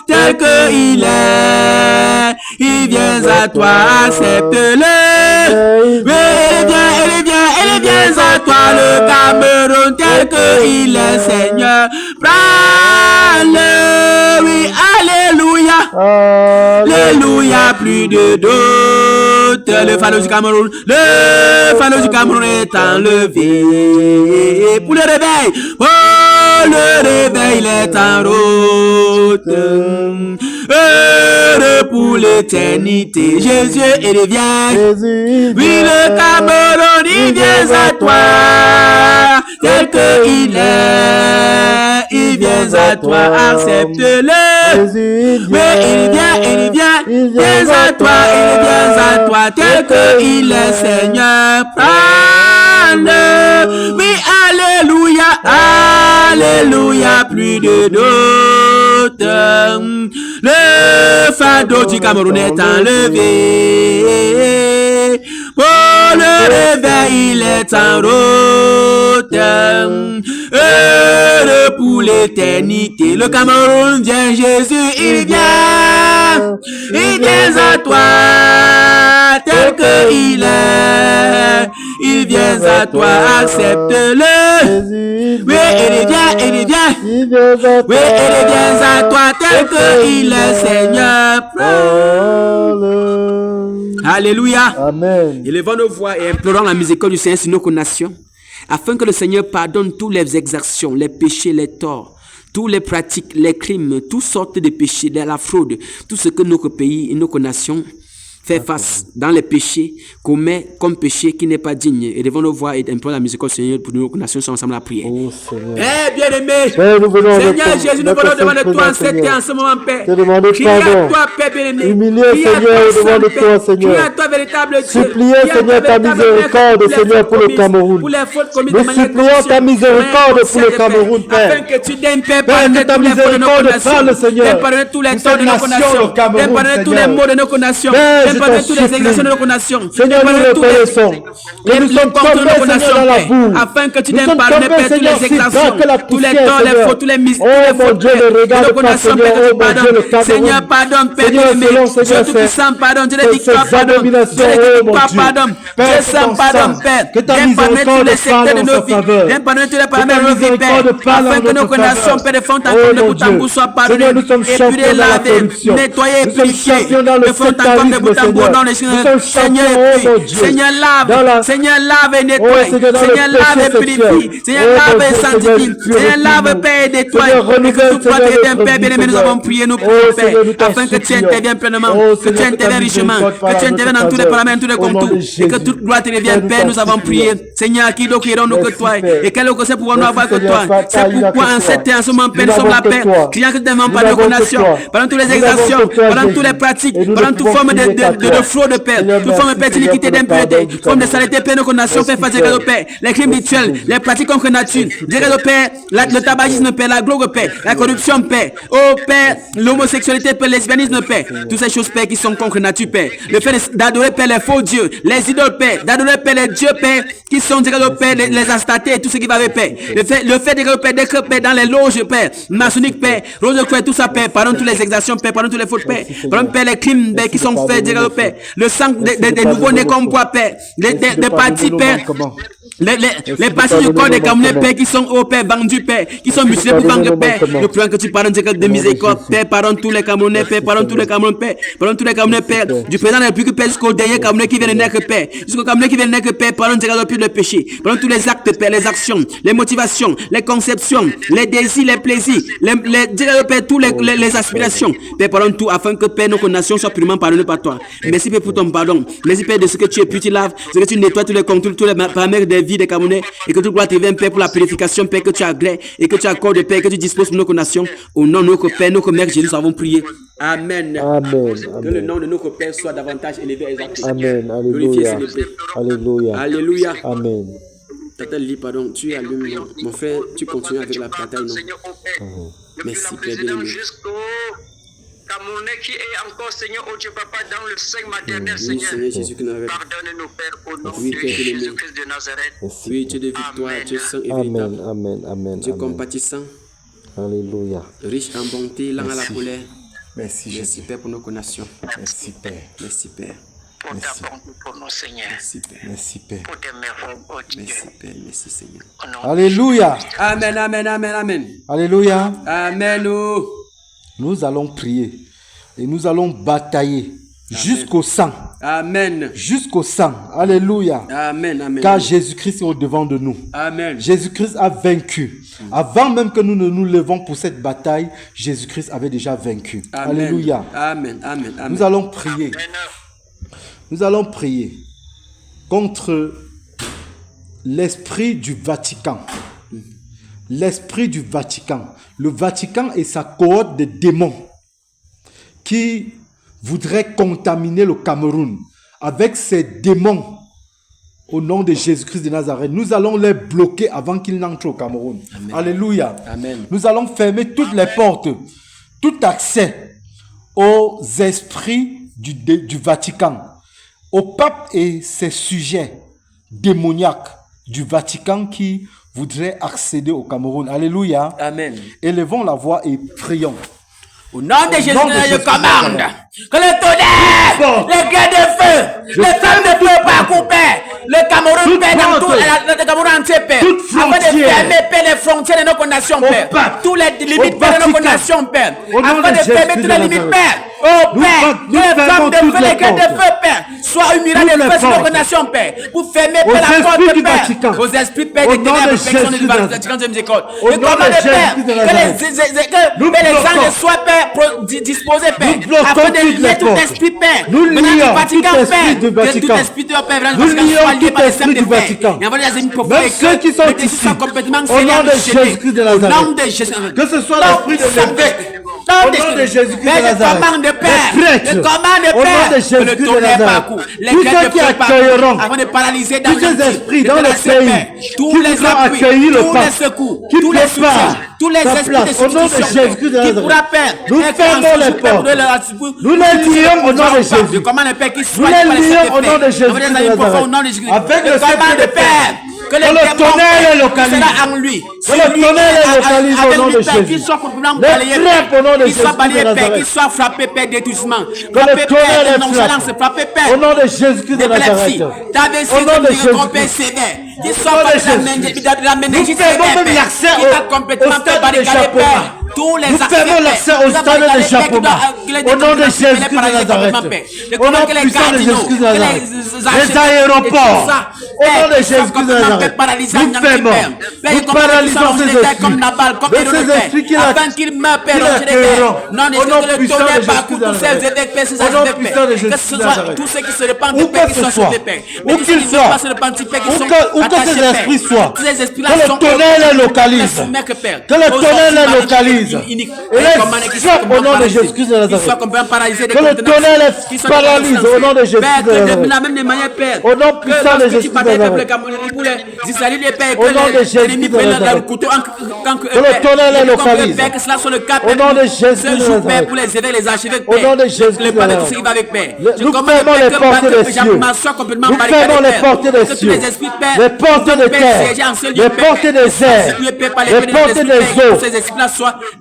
tel que il est. Il vient à toi, accepte-le. Oui, il vient à toi, le Cameroun, tel que il est, Seigneur. Prends-le, oui, alléluia. Alléluia, plus de doute. Le pharaon du Cameroun, est enlevé. Pour le réveil, le réveil est en route. Heureux pour l'éternité. Jésus, il vient. Jésus, Oui, le Cameroun, il vient à toi, tel que il est. Il vient à toi, accepte-le. Jésus, il Oui, il vient à toi, tel que il est, Seigneur. Prends-le. Oui, alléluia, plus de doute. Le fardeau du Cameroun est enlevé. Pour le réveil, il est en route. Heureux pour l'éternité. Le Cameroun vient, Jésus, il vient. Il vient à toi, tel qu'il est. Il vient à toi, accepte-le. Oui, il vient. Oui, il vient à toi, tel qu'il est, Seigneur. Alléluia. Amen. Élevons nos voix et implorons la miséricorde du Seigneur sur nos nations, afin que le Seigneur pardonne toutes les exactions, les péchés, les torts, tous les pratiques, les crimes, toutes sortes de péchés, de la fraude, tout ce que notre pays et nos nations fait face dans les péchés, commet comme péché qui n'est pas digne. Et devons nos voix et implorons la miséricorde du Seigneur pour nos nations sont ensemble à prier. Oh Seigneur. Eh bien-aimé, Seigneur, nous venons Seigneur Jésus, nous venons devant toi en ce moment, Père. Te demander Crie à pardon. toi, Père bien-aimé. Humilier, Crie à Seigneur, toi, devant Saint toi, Père. Seigneur. Crie à toi, véritable Dieu. Suppliez, Crie à toi, Seigneur, ta véritable miséricorde, Père, Seigneur, pour le commises, Cameroun. pour les fautes commises Nous de manière supplions ta consciente, miséricorde de pour le manière Cameroun, consciente, Père. afin que tu donnes, Père, Père, pardonne que ta tous les fautes de nos miséricorde nations. parle, Seigneur. Père, pardonne tous les Pour torts de cette nos nation, nations. le Cameroun, Père, pardonne tous les Seigneur. maux de nos nations. Père, Père, je pardonne t'en toutes les supplie. exactions de nos nations. Seigneur, Père, nous pardonne le tous les connaissons. Et nous sommes tombés, Seigneur, dans la boue. afin que tu Nous donnes sommes pardonner, tombés, Père, toutes Seigneur, les si bas exactions, que la tous les poussière, torts, les Seigneur. fautes, tous les Oh, mon Dieu, ne regarde nos pas, nations, Seigneur. Père, que Oh, tu mon pardonnes. Dieu, le Cameroun. Seigneur, pardonne, Père, Seigneur, bien-aimé. selon, Dieu Seigneur, tout-puissant, pardonne. Dieu de ces victoire, pardonne. Dieu abominations, de oh, mon victoire, Dieu. pardonne. Père, Dieu que saint, ton pardonne, sang, Père. que ta Viens pardonner tous miséricorde les secteurs parle de en nos sa vies. faveur. Viens pardonner tous les Que ta paramètres de nos vies, Père. miséricorde parle Afin en que nos notre nations, faveur. Père, de fond en Oh, comble de mon bout en Dieu. bout, soient pardonnées. Seigneur, nous sommes Et champions puis les dans la laver, corruption. nettoyer et Nous sommes purifier. champions dans le De fond en comble de sectarisme, bout en bout, Seigneur. dans les Nous sommes Seigneur, champions, et oh, mon puis, Dieu. Seigneur, Dans la- lave. Seigneur, lave et Oh, nettoie. Seigneur, dans le Seigneur, lave péché et purifie. sexuel. Seigneur, Oh, lave mon et Dieu, sanctifie. Seigneur, Seigneur, lave, purifie-nous. Père, et nettoie. Seigneur, Et que renouvelle, tout soit Seigneur, très bien, notre Père, vie, bien-aimé, nous Seigneur. avons prié, nous Oh, prions, Seigneur, nous Père, t'en afin que tu supplions. interviennes pleinement, Oh, que tu Seigneur, que ta interviennes richement, miséricorde parle que tu à notre interviennes dans tous les faveur. paramètres, tous les Au nom contours, de et que Jésus. toute gloire te Père, revienne, nous Père, t'en nous avons prié. supplions. Seigneur, qui donc irons nous que Merci, toi, Père. et quel est c'est pour nous Merci, avoir que Seigneur, toi. pas C'est il n'y a pourquoi que en toi. cette et en ce moment, Père, nous Nous sommes la n'avons que paix, toi. criant que tu n'aimes Nous pas n'avons nos que nations, toi. pendant toutes les Nous n'avons exactions, que toi, pendant toutes les Jésus. pratiques, Et nous ne pendant toute pouvons forme prier qu'à de toi. fraude, Père, Seigneur, toute forme, merci, Père, d'iniquité, Seigneur, pour le d'impureté, pardon du forme de Cameroun. saleté, Père, nos nations, Père, Merci, face Père. au Père, les crimes rituels, les pratiques contre nature, dirais le Père, le tabagisme, Père, la gloire, Père, la corruption, Père, oh Père, l'homosexualité, Père, le lesbianisme, Père, toutes ces choses, Père, qui sont contre nature, Père, le fait d'adorer, Père, les faux dieux, les idoles, Père, d'adorer, Père, les dieux, Père, qui sont, dirais le Père, les astatés, tout ce qui va avec, Père, le fait, dirais le Père, d'être, Père, dans les loges, Père, maçonniques, Père, rose de croix, tout ça, Père, pardonne toutes les exactions, Père, pardonne tous les fautes, Père, pardonne, Père, les crimes, Père, qui sont faits, dirais le Père, le sang des nouveaux-nés qu'on boit, Père, des parties, Père, les parties du corps des Camerounais, Père, qui sont au Père, vendus, Père, qui sont mutilés pour vendre, Père. Nous prions que tu pardonnes de miséricorde, Père, pardonne tous les Camerounais, Père, pardonne tous les Camerounais, Père, pardonne tous les Camerounais, Père, du président de la République, Père, jusqu'au dernier Camerounais qui vient de naître, Père, jusqu'au Camerounais qui vient de naître, Père, pardonne de péché, pardonne tous les actes, Père, les actions, les motivations, les conceptions, les désirs, les plaisirs, Père, tous les aspirations, Père, pardonne tout, afin que, Père, nos nations soient purement pardonnées par toi. Merci, Père, pour ton pardon. Merci, Père, de ce que tu es puis tu laves, ce que tu nettoies tous les contours, tous les paramètres des vies des Camerounais, et que toute gloire te vienne, Père, pour la purification, Père, que tu agrées, et que tu accordes, Père, que tu disposes pour nos nations. Au nom de notre Père, notre Mère Jésus, nous avons prié. Amen. Amen. Que le nom de notre Père soit davantage élevé et exalté. Amen. Glorifié, Alléluia. célébré. Alléluia. Alléluia. Amen. Tata Lee, pardon, tu allumes, mon frère, tu continues avec la bataille, non? Seigneur, au Père. Merci, Depuis Père la présidence bien-aimé. jusqu'au Camerounais qui est encore, Seigneur, oh Dieu, Papa, dans le sein maternel, Oui, Seigneur. Seigneur Jésus que nous avons. Pardonne-nous, Père, au nom Oui, de Père bien-aimé. Jésus-Christ de Nazareth. Oui, Dieu de victoire, Dieu saint et Amen. véritable. Amen. Amen. Dieu Amen. compatissant, Alléluia. riche en bonté, lent à la colère. Merci, Merci, Jésus. Père, pour nos nations. Merci, Père. Merci, Père. Pour ta bonté pour nous, Seigneur. Merci, Père. Merci, Père. Pour tes merveilles, oh Dieu. Merci, Père. Merci, Seigneur. Au nom de Alléluia. Amen, amen, amen, amen. Alléluia. Amen. Oh. Nous allons prier et nous allons batailler jusqu'au sang. Amen. Jusqu'au sang. Alléluia. Amen, amen. Car Jésus-Christ est au-devant de nous. Amen. Jésus-Christ a vaincu. Avant même que nous ne nous levons pour cette bataille, Jésus-Christ avait déjà vaincu. Amen. Alléluia. Amen, amen, amen. Nous allons prier. Nous allons prier contre l'esprit du Vatican. L'esprit du Vatican. Le Vatican et sa cohorte de démons qui voudraient contaminer le Cameroun avec ces démons. Au nom de Jésus-Christ de Nazareth, nous allons les bloquer avant qu'ils n'entrent au Cameroun. Amen. Alléluia. Amen. Nous allons fermer toutes les portes, tout accès aux esprits du Vatican, au pape et ses sujets démoniaques du Vatican qui voudraient accéder au Cameroun. Alléluia. Amen. Élevons la voix et prions. Au nom de Jésus, nom de je Jésus, commande que le tonnerre, les guerres de feu, les flammes de feu par couper, le Cameroun, Père, dans tout le Cameroun entier, Père, afin de fermer, Père, les frontières de nos nations, Père, tous les limites, Père, de nos nations, Père, afin de fermer toutes les limites, Père. Oh Père, que les flammes de feu, les guerres de feu, Père, soient une miracle de feu sur nos nations, Père, pour fermer, Père, la porte, Père, aux esprits, Père, des ténèbres, perfection du Vatican de miséricorde. Je commande, Père, que les anges soient, Père, disposés, Père, afin de lier tout esprit, Père, nous lions du Vatican, tout esprit Père, du Vatican. tout esprit de Père, Nous lions tout esprit du Vatican. Même ceux qui sont ici, au nom de Jésus-Christ de Nazareth, que ce soit l'esprit de l'évêque, au nom de Jésus-Christ de Nazareth, les prêtres, au nom de Jésus-Christ de Nazareth, tous ceux qui accueilleront tous ces esprits dans le pays, qui voudront accueillir le pape, qui préparent sa place, au nom de Jésus-Christ de Nazareth, nous fermons les portes, nous les lions au nom de Jésus, nous les lions au nom de Jésus-Christ de Nazareth, avec le secret de Père. Que le tonnerre est localisé. Que le tonnerre est localisé au nom de Jésus. Les frappes au nom de Jésus de Nazareth. Qu'il soit frappé, Père, détruisement. Que le tonnerre est frappé au nom de Jésus de Nazareth. Au nom de Jésus. Qu'il soit frappé la méningite sévère, qui va complètement barricader, Père. Nous fermons l'accès au stade de Japoma. Au nom de Jésus de Nazareth. Au nom puissant de Jésus de Nazareth. Les aéroports. Au nom de Jésus de Nazareth. Nous fermons. Nous paralysons ces esprits. De ces esprits qui l'accueilleront. Au nom puissant de Jésus de Nazareth. Au nom puissant de Jésus de Nazareth. Tous ceux qui se répandent, Où que ce soit. Où qu'ils soient. Où que ces esprits soient. Que le tonnerre les localise. Que le tonnerre les localise. Et les frappe au nom de Jésus-Christ de Nazareth. Que le tonnerre les paralyse au nom de Jésus-Christ de Nazareth. Au nom puissant de Jésus de Nazareth. Au nom de Jésus de Nazareth. Que le tonnerre les localise. Au nom de Jésus de Nazareth. Au nom de Jésus de Nazareth. Nous fermons les portes des cieux. Nous fermons les portes des cieux. Les portes de terre. Les portes des airs. Les portes des eaux.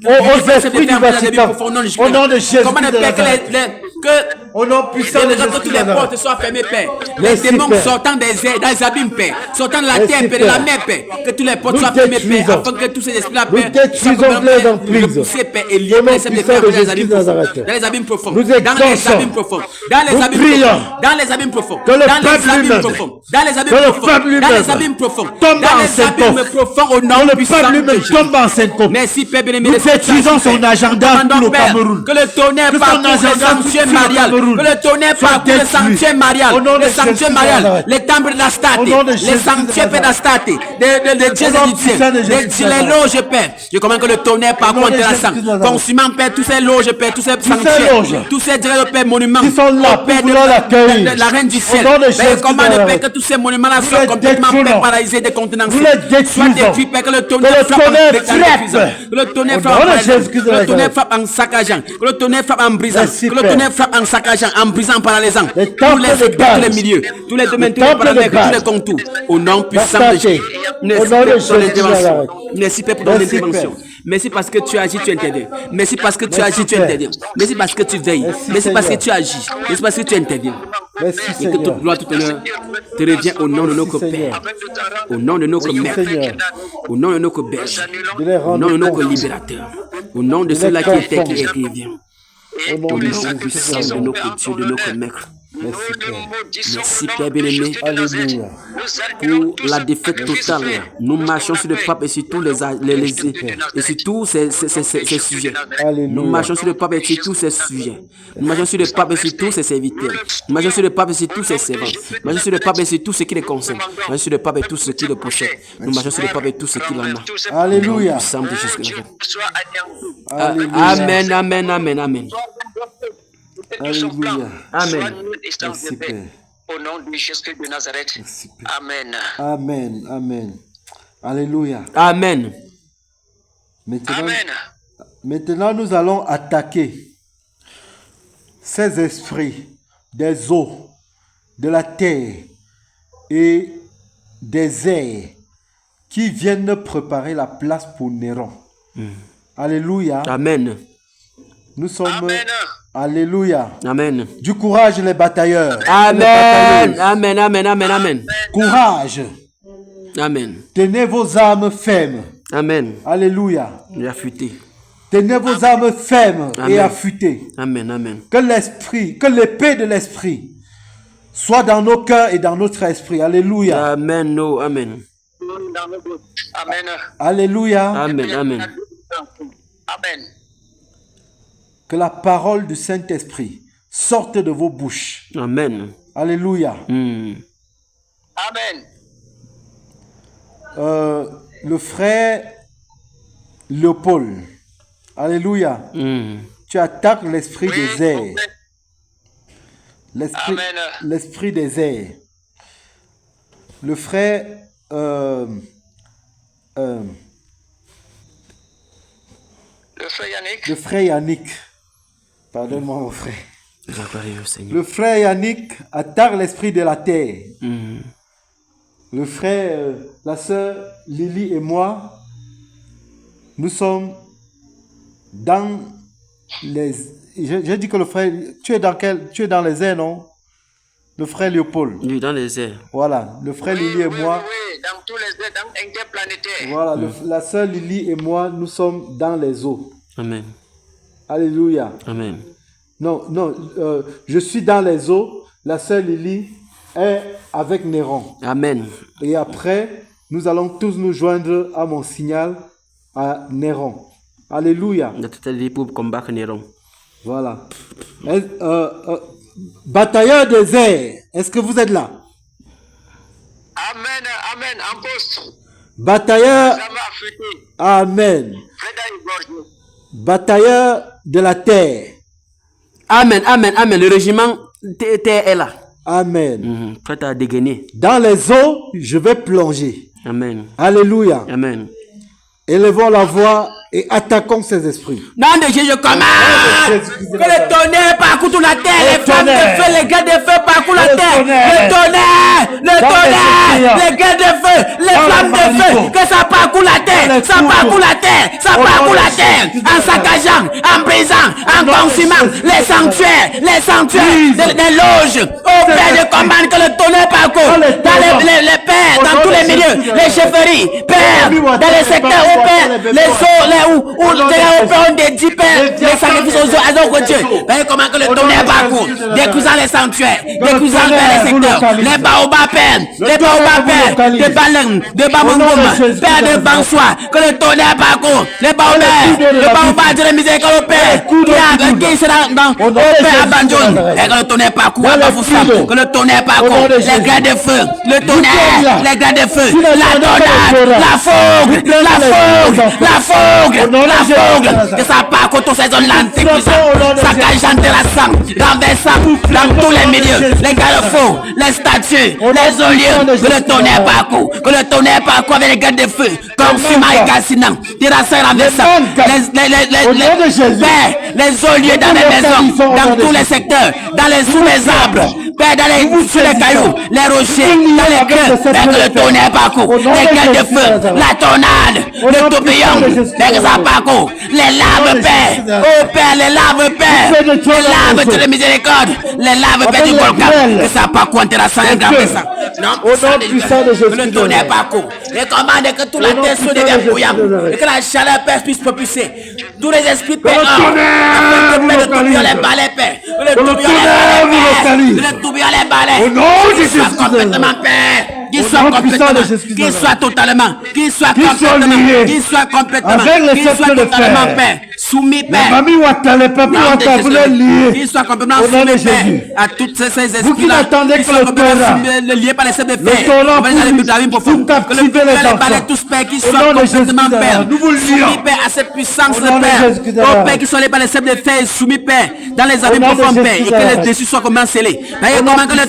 Aux esprits du Vatican, au nom de Jésus de Nazareth, au nom puissant de Jésus que les portes soient fermées, Père. Les démons sortant des airs, dans les abîmes, Père, sortant de la terre, Père, de la mer, Père, que tous les portes soient fermées, Père, afin que tous ces esprits-là, Père, nous détruisons les emprises, Père, et liés, Père, dans les abîmes profonds, dans les abîmes profonds, dans les abîmes profonds, dans les abîmes profonds, que le peuple profonds, dans les abîmes profonds, dans les abîmes profonds, tombe en syncope, au nom puissant de Jésus. Tombe en syncope. Merci, Père, bien-aimé. Nous détruisons son agenda pour le Cameroun. Que le tonnerre parcourt le sanctuaire marial. Que le tonnerre parcourt le sanctuaire marial. Le sanctuaire marial. Les temples d'Astarte. Les sanctuaires d'Astarte. De dieux égyptiens. Les loges, Père. Je commande que le tonnerre parcourt intéressant. Consumant, Père, tous ces loges, Père, tous ces sanctuaires. Tous ces dieux, Père, monuments. Qui sont là pour vouloir l'accueillir. La reine du ciel. Je commande, Père, que tous ces monuments-là soient complètement paralysés, décontenancés. Soient détruits, Père, que le tonnerre frappe. Le tonnerre frappe en saccageant. Que le tonnerre frappe en brisant. Que le tonnerre frappe en saccageant, en brisant, en paralysant. Tous les secteurs, tous les milieux, tous les domaines, tous les paramètres, tous les contours. Au nom puissant de Jésus. Merci Père pour ton intervention. Merci parce que tu agis, tu interviens. Merci parce que tu agis, tu interviens. Merci parce que tu veilles. Merci parce que tu agis. Merci parce que tu interviens. Merci Et que toute gloire, toute honneur te revient au nom de notre Père, au nom de notre Mère, au nom de notre berger, au nom de notre libérateur, au nom de celui-là qui était, qui est, qui vient. Au nom puissant de notre Dieu, de notre Maître. Merci Père bien-aimé pour la défaite totale. Nous marchons sur le pape et sur tous et sur tous ces sujets. Nous marchons sur le pape et sur tous ces sujets. Nous marchons sur le pape et sur tous ses serviteurs. Nous marchons sur le pape et sur tous ses servants. Nous marchons sur le pape et sur tout ce qui les concerne. Nous marchons sur le pape et tout ce qui le possède. Nous marchons sur le pape et tout ce qu'il en a. Alléluia. Amen, amen, amen, amen. Alléluia. Amen. Merci Père. Au nom de Jésus de Nazareth. Amen. Amen. Amen. Alléluia. Amen. Maintenant, nous allons attaquer ces esprits des eaux de la terre et des airs qui viennent préparer la place pour Néron. Alléluia. Amen. Nous sommes... Amen. Alléluia. Amen. Du courage les batailleurs. Les Amen. batailleuses. Amen. Amen. Amen. Amen. Courage. Amen. Tenez vos armes fermes. Amen. Alléluia. Il a fuité. Tenez vos armes fermes Amen. et affûtées. Amen. Amen. Que l'esprit, que l'épée de l'esprit soit dans nos cœurs et dans notre esprit. Alléluia. Amen. No. Amen. Amen. Alléluia. Amen. Amen. Amen. Que la parole du Saint-Esprit sorte de vos bouches. Amen. Alléluia. Amen. Le frère Léopold. Alléluia. Tu attaques l'esprit des airs. Amen. L'esprit des airs. Le frère Le frère Yannick. Pardonne-moi mon frère. Gloire au Seigneur. Le frère Yannick attaque l'esprit de la terre. Le frère, la sœur Lily et moi, nous sommes dans les... J'ai dit que le frère... Tu es dans les airs, non? Le frère Léopold. Oui, dans les airs. Voilà, le frère Lily et moi... Oui, dans tous les airs, dans interplanétaire. Voilà, la sœur Lily et moi, nous sommes dans les eaux. Amen. Alléluia. Amen. Non, je suis dans les eaux. La sœur Lily est avec Néron. Amen. Et après, nous allons tous nous joindre à mon signal à Néron. Alléluia. On a tout dit pour combattre Néron. Voilà. Batailleur des airs, est-ce que vous êtes là? Amen. Amen. En poste. Batailleur. Ça va affûter. Amen. Frère Gorgé. Batailleur de la terre. Amen. Amen. Amen. Le régiment est là. Amen. Prêt à dégainer. Dans les eaux, je vais plonger. Amen. Alléluia. Amen. Élevons la voix et attaquons ces esprits. Nom de Jésus, je commande que le tonnerre parcourt toute la terre, les flammes de feu, les gars de feu parcourent la terre, le tonnerre, les gars de feu, les flammes de feu, que ça parcourt la terre, ça parcourt la terre, ça parcourt la terre, en saccageant, en brisant, en consumant les sanctuaires, des loges, au Père, je commande que le tonnerre parcourt dans les pères, dans tous les milieux, les chefferies, Père, dans les secteurs, au Père, les eaux, où on dédie, Père, les sacrifices aux Dieu. Voyez comment que le tonnerre parcourt, décousant les sanctuaires, décousant les secteurs, les baobabs, Père, de Balen, de Bamongoum, Père de Bansois, que le tonnerre parcourt, les baobabs de la miséricorde, Père, qui sera dans au Père abandonne, et que le tonnerre parcourt, que le tonnerre parcourt, les grains de feu, le tonnerre, les grains de feu, la tornade, la fougue, que ça part contre ces zones l'antique, ça cachante la sang, renversant dans tous les milieux, les garde-fous, les statues, les olieux, que le tonnerre parcourt avec les gardes de feu, comme fumant et cassinant, terrassant renversant, les olieux dans les maisons, dans tous les secteurs, sous les arbres, sur les cailloux, les rochers, dans les creux, que le tonnerre parcourt, les gardes de feu, la tornade, le tourbillon, que ça parcourt, les laves, Père, oh Père, les laves, Père, les laves de la miséricorde, les laves, Père du volcan, que ça parcourt en terrassant un grand dessin. Non, que le tonnerre parcourt, et commande que toute la terre se devienne bouillante, et que la chaleur, Père, puisse propulser tous les esprits, Père, afin que le tourbillon les balais, Père, le tourbillon les balais, qu'il soit complètement, Père, qu'il soit complètement, qu'il soit totalement, qu'il soit totalement, Père, soumis, Père, qu'il soit complètement soumis, Père, à toutes ces esprits-là, qu'il soit complètement liés par les sept de fer, que le Père les balais tous, Père, qu'ils soient complètement, Père, soumis, Père, à cette puissance, Père, oh Père, qu'ils soient liés par les sept de fer, soumis, Père, dans les abîmes profonds, Père, et que les dessus soient comment scellés. Voyez comment que le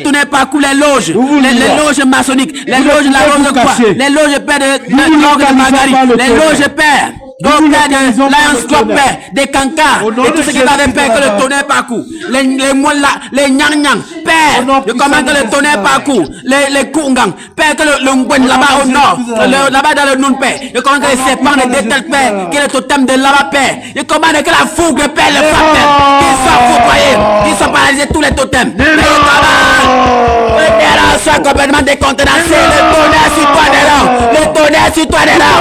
tonnerre parcourt les loges, les loges maçonniques, les loges de la rose de croix, les loges, Père, de l'orgue de Marguerite, les loges, Père, au Père de Lions Club, Père, des cancars, et tout ce qui va de Père, que le tonnerre parcourt. Les moula, les nyang-nyang, Père, je commande que le tonnerre parcourt. Les kungang, Père, que le ngwen là-bas au nord, là-bas dans le nom, Père, je commande que les serpents ne détellent, Père, que le totem de là-bas, Père, je commande que la fougue, Père, le frappe, qu'ils soient foudroyés, qu'ils soient paralysés tous les totems. Mais le soit complètement décontenancé, le tonnerre sur toi de l'an, le tonnerre sur toi de l'an,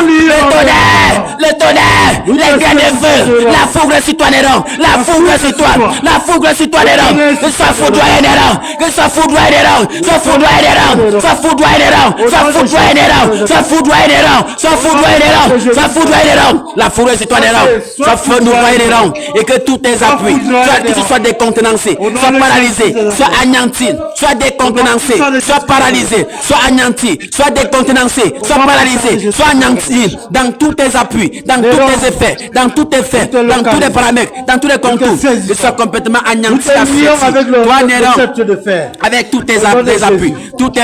le tonnerre, les grains de feu, la fougue sur toi de l'an, la fougue sur toi, la fougue sur toi de l'an, que soit foudroyé de l'an, que soit foudroyé de l'an, soit foudroyé de l'an, soit foudroyé de l'an, soit foudroyé de l'an, soit foudroyé de l'an, soit foudroyé de l'an, soit foudroyé de l'an, la fougue sur toi de l'an, soit foudroyé de l'an, et que tous tes appuis, que tu sois décontenancé, sois paralysé, sois anéanti, sois décontenancé, sois paralysé, sois anéanti, sois décontenancé, sois paralysé, sois anéanti dans tous tes appuis, dans tous tes effets, dans tous tes faits, dans tous les paramètres, dans tous les contours, et sois complètement anéanti. Toi, Néron, avec tous tes appuis, tout ce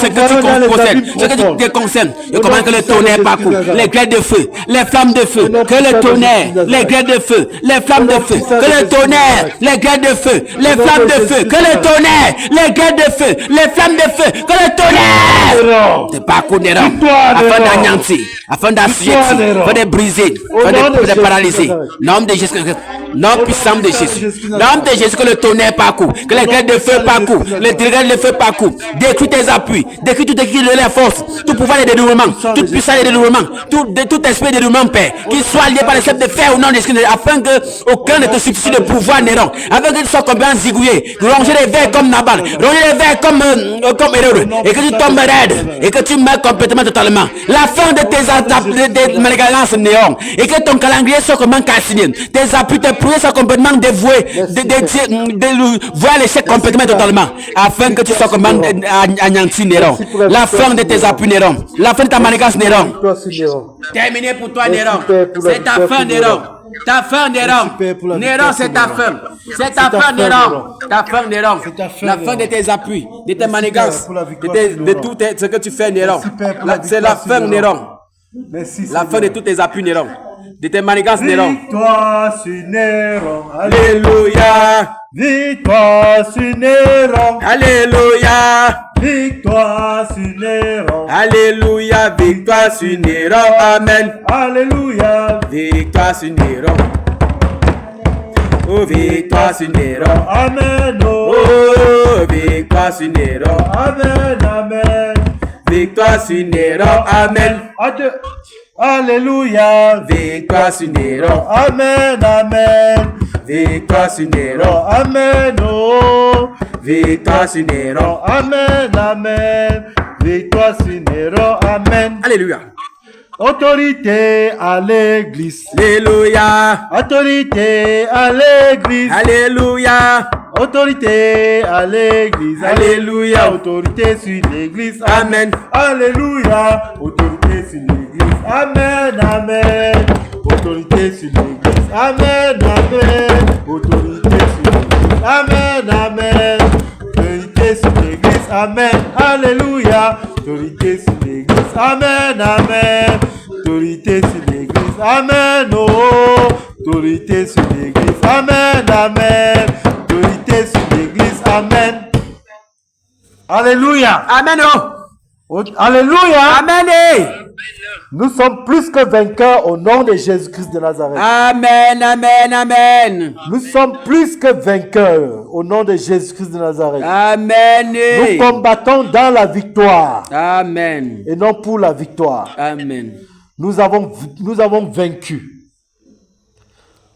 que tu possèdes, ce que tu te concernes, et comment que le tonnerre parcourt, les grêles de feu, les flammes de feu, que le tonnerre, les grêles de feu, les flammes de feu, que le tonnerre, les grêles de feu, les flammes de feu, que le tonnerre, les grêles de feu, les flammes de feu, que le tonnerre te parcourt Néron, afin d'anéantir, afin d'assiéger, afin de briser, afin de paralyser. Nom de Jésus, nom puissant de Jésus, nom de Jésus, que le tonnerre parcourt, que les grêles de feu parcourt, les grêles de feu parcourt, détruis tes appuis, détruis tout équilibre de la force, tout pouvoir de dénouement, toute puissance de dénouement, tout esprit de dénouement, Père, qu'il soit lié par les chefs de fer au nom de Jésus, afin que aucun ne te substitue de pouvoir Néron, afin que tu sois complètement zigouillé, ronger les vers comme Nabal, ronger les vers comme Hérode, et que tu tombes raide, et que tu meurs complètement totalement. La fin de tes manigances Néron, et que ton calendrier soit complètement calciné, tes appuis, tes projets soient complètement dévoués, voir l'échec complètement totalement, afin que tu sois complètement anéanti Néron. La fin de tes appuis Néron, la fin de ta manigance Néron. Terminé pour toi Néron, c'est ta fin Néron. Ta fin Néron, Néron c'est ta fin, c'est ta fin Néron, ta fin Néron, la fin de tes appuis, de tes manigances, de tout ce que tu fais Néron, c'est la fin Néron, la fin de tous tes appuis Néron, de tes manigances Néron. Victoire sur Néron, Alléluia, victoire sur Néron, Alléluia, victoire sur Néron, Alléluia, victoire sur Néron, Amen, Alléluia, victoire sur Néron, oh victoire sur Néron, Amen, oh, victoire sur Néron, Amen, Amen, victoire sur Néron, Amen, Alléluia, victoire sur Néron, Amen, Amen, victoire sur Néron, Amen, oh, victoire sur Néron, Amen, Amen, victoire sur Néron, Amen. Alléluia, Autorité à l'église, Alléluia, autorité à l'église, Alléluia, autorité à l'église, Alléluia, autorité sur l'église, Amen, Alléluia, autorité sur l'église, Amen, Amen, autorité sur l'église, Amen, Amen, autorité sur l'église, Amen, Amen, autorité sur l'église, Amen, Alléluia, autorité sur l'église, Amen, Amen, autorité sur l'église, Amen, oh, autorité sur l'église, Amen, Amen, autorité sur l'église, Amen. Alléluia. Amen, Alléluia. Amen, Nous sommes plus que vainqueurs au nom de Jésus-Christ de Nazareth. Amen, Amen, Amen, Nous sommes plus que vainqueurs au nom de Jésus-Christ de Nazareth. Amen, Nous combattons dans la victoire Amen, et non pour la victoire. Amen, Nous avons vaincu.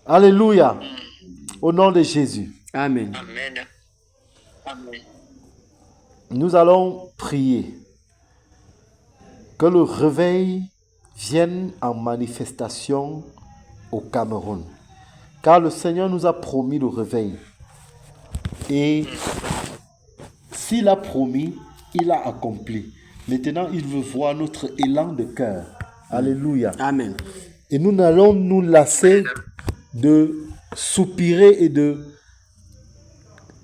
Alléluia. Au nom de Jésus. Amen. Amen. Amen. Nous allons prier que le réveil vienne en manifestation au Cameroun. Car le Seigneur nous a promis le réveil. Et s'il a promis, il a accompli. Maintenant, il veut voir notre élan de cœur. Alléluia. Amen. Et nous n'allons nous lasser de soupirer et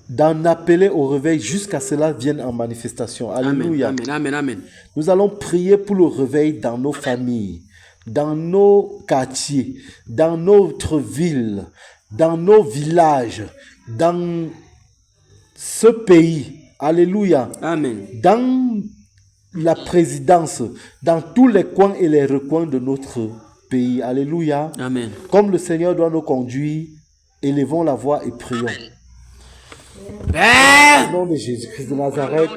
d'en appeler au réveil jusqu'à cela vienne en manifestation. Alléluia. Amen, Amen, Amen. Nous allons prier pour le réveil dans nos familles, dans nos quartiers, dans notre ville, dans nos villages, dans ce pays. Alléluia. Amen. Dans la présidence, dans tous les coins et les recoins de notre pays. Alléluia. Amen. Comme le Seigneur doit nous conduire, élevons la voix et prions. Père, Au nom de Jésus-Christ de Nazareth,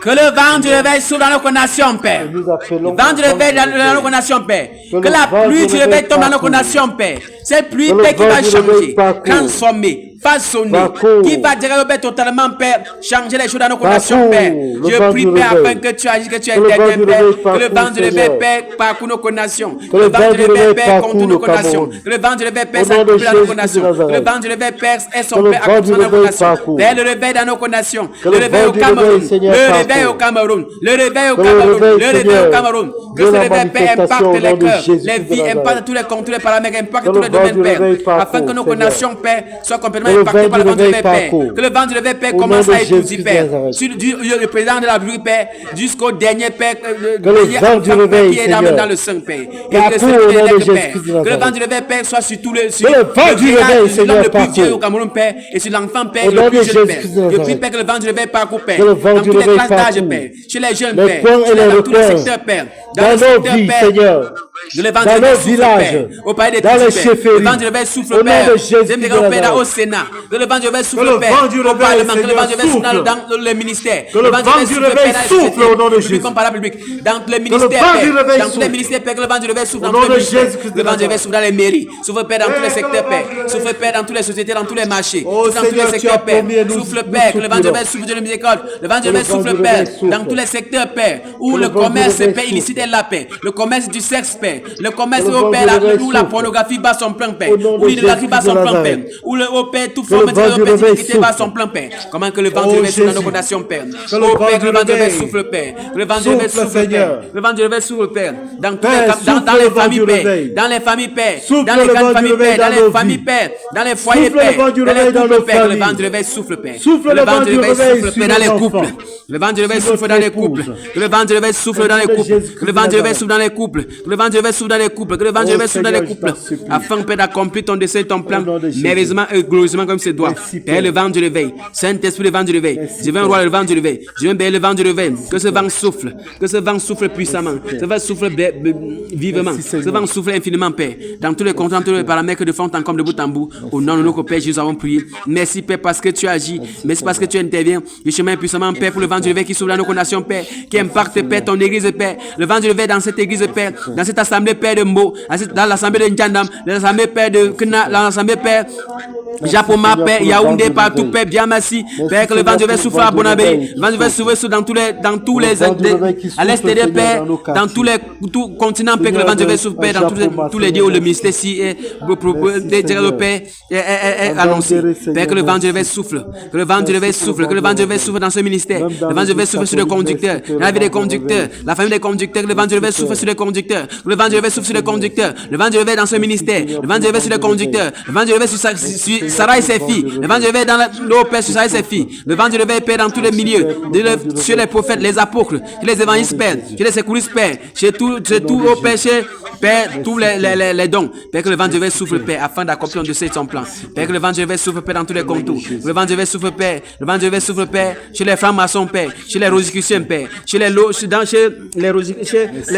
que le vent du réveil souffle dans nos nations, Père. nous appelons... Le vent du réveil dans nos nations, Père. Que la pluie du réveil tombe dans nos nations, Père. Cette pluie, Père, qui va changer, transformer, façonner, qui va dire, Père, totalement, Père, changer les choses dans nos nations, Père. Je prie, Père, afin que tu agis, que tu interviennes, Père. Que le vent du réveil, Père, parcourt nos nations. Que le vent du réveil, Père, contourne nos nations. Que le vent du réveil, Père, s'accomplisse dans nos nations. Que le vent du réveil, Père, est son Père, accompli dans nos nations. Père, le réveil dans nos nations. Le réveil au Cameroun. Le réveil au Cameroun. Le réveil au Cameroun. Le réveil au Cameroun. Que ce réveil, Père, impacte les cœurs, les vies, impacte tous les contours, les paramètres, impacte tous les domaines, Père. Afin que nos nations, Père, soient complètement impactées par le vent du réveil, Père. Que le vent du réveil, Père, commence à étudier, Père. Sur le président de la République, Père, jusqu'au dernier, Père, que le vent du réveil, qui est dans le sang, Père. Que le vent du réveil, Père, soit sur tous les... Sur le vent du réveil, Seigneur, le plus vieux au Cameroun, Père, et sur l'enfant, Père, le plus jeune, Père. Je prie, Père, que le vent du réveil parcourt, Père. Dans tous les classes d'âge, Père. Chez les jeunes, Père. Dans tous les secteurs, Père. Dans nos vies, Seigneur. Dans nos villages, dans les chefferies, le vent du réveil souffle, au nom Père. de Jésus, Au Sénat, que le vent du réveil souffle, Père. Au Parlement, que le vent du réveil souffle dans le ministère. Que le vent du réveil souffle au nom de Jésus. Dans les ministères, Père. Dans tous les ministères, Père, que le vent du réveil souffle dans tous les ministères. Le vent du réveil souffle dans les mairies. Souffle, Père, dans tous les secteurs, Père. Souffle, Père, dans toutes les sociétés, dans tous les marchés. Dans tous les secteurs, Père. Souffle, Père, que le vent du réveil souffle dans les écoles. Le vent du réveil souffle, Père, dans tous les secteurs, Père. Où le commerce, Père, illicite est là, Père. Le commerce du sexe, Père. Le commerce au Père, où la pornographie bat son plein, Père. Où l'idolâtrie bat son plein, Père. Où le Père, tout forme d'identité bat son plein, Père. Comment que le vent du réveil souffle dans nos nations, Père. Oh Père, que le vent du réveil souffle, Père. Le vent du réveil souffle, Père. Le vent du réveil souffle, Père. Dans les familles, Père. Dans les familles, Père. Dans les grandes familles, Père. Dans les familles, Père. Dans les foyers, Père. Dans les couples, Père. Le vent du réveil souffle, Père. Le vent du réveil souffle, Père, dans les couples. Le vent du réveil souffle dans les couples. Le vent du réveil souffle dans les couples. Le vent du réveil souffle dans les couples. Le vent du réveil souffle dans les couples. Que le vent du réveil souffle dans les couples. Afin, Père, d'accomplir ton dessein, ton plan, merveilleusement et glorieusement comme c'est doit. Père, le vent du réveil. Saint-Esprit, le vent du réveil. Divin roi, le vent du réveil. Divin Père, le vent du réveil. Que ce vent souffle. Que ce vent souffle puissamment. Ce vent souffle vivement. Ce vent souffle infiniment, Père. Dans tous les comptes, dans tous les paramètres de fond en comme de bout en bout. Au nom de notre Père, Jésus, nous avons prié. Merci, Père, parce que tu agis. Merci parce que tu interviens. Du chemin puissamment, Père, pour le vent du réveil qui souffle dans nos nations, Père. Qui impacte, Père, ton église, Père. Le vent du réveil dans cette église, Père. Dans cette assemblée, Père, de Mbo. Dans l'assemblée de Ndjandam. Dans l'assemblée, Père, de Kna. Dans l'assemblée, Père. Japoma, Père, Yaoundé, partout, Père, bien merci. Père, que le vent du réveil souffle à Bonabé. Le vent du réveil souffle dans tous les, à l'extérieur, Père, dans tous les continents, Père, que le vent du réveil souffle, Père, dans tous les dieux où le ministère si est, le Père, est annoncé. Père, que le vent du réveil souffle. Que le vent du réveil souffle. Que le vent du réveil souffle dans ce ministère. Le vent du réveil souffle sur les conducteurs. Dans la vie des conducteurs. La famille des conducteurs. Que le vent du réveil souffle sur les conducteurs. Que le vent du réveil souffle sur les conducteurs. Le vent du réveil dans ce ministère. Le vent du réveil sur les conducteurs. Le vent du réveil sur Sarah et ses filles. Le vent du réveil dans le Père sur Sarah et ses filles. Le vent du réveil, Père, dans tous les milieux. Chez les prophètes, les apôtres, chez les évangélistes, Père, chez les secouristes, Père, chez tout au Père, chez Père, tous les dons. Père, que le vent du réveil souffle, Père, afin d'accomplir de son plan. Père, que le vent du réveil souffle, Père, dans tous les contours. Le vent du réveil souffle, Père. Le vent du réveil souffle, Père, chez les francs-maçons, Père, chez les rosicruciens, Père, chez les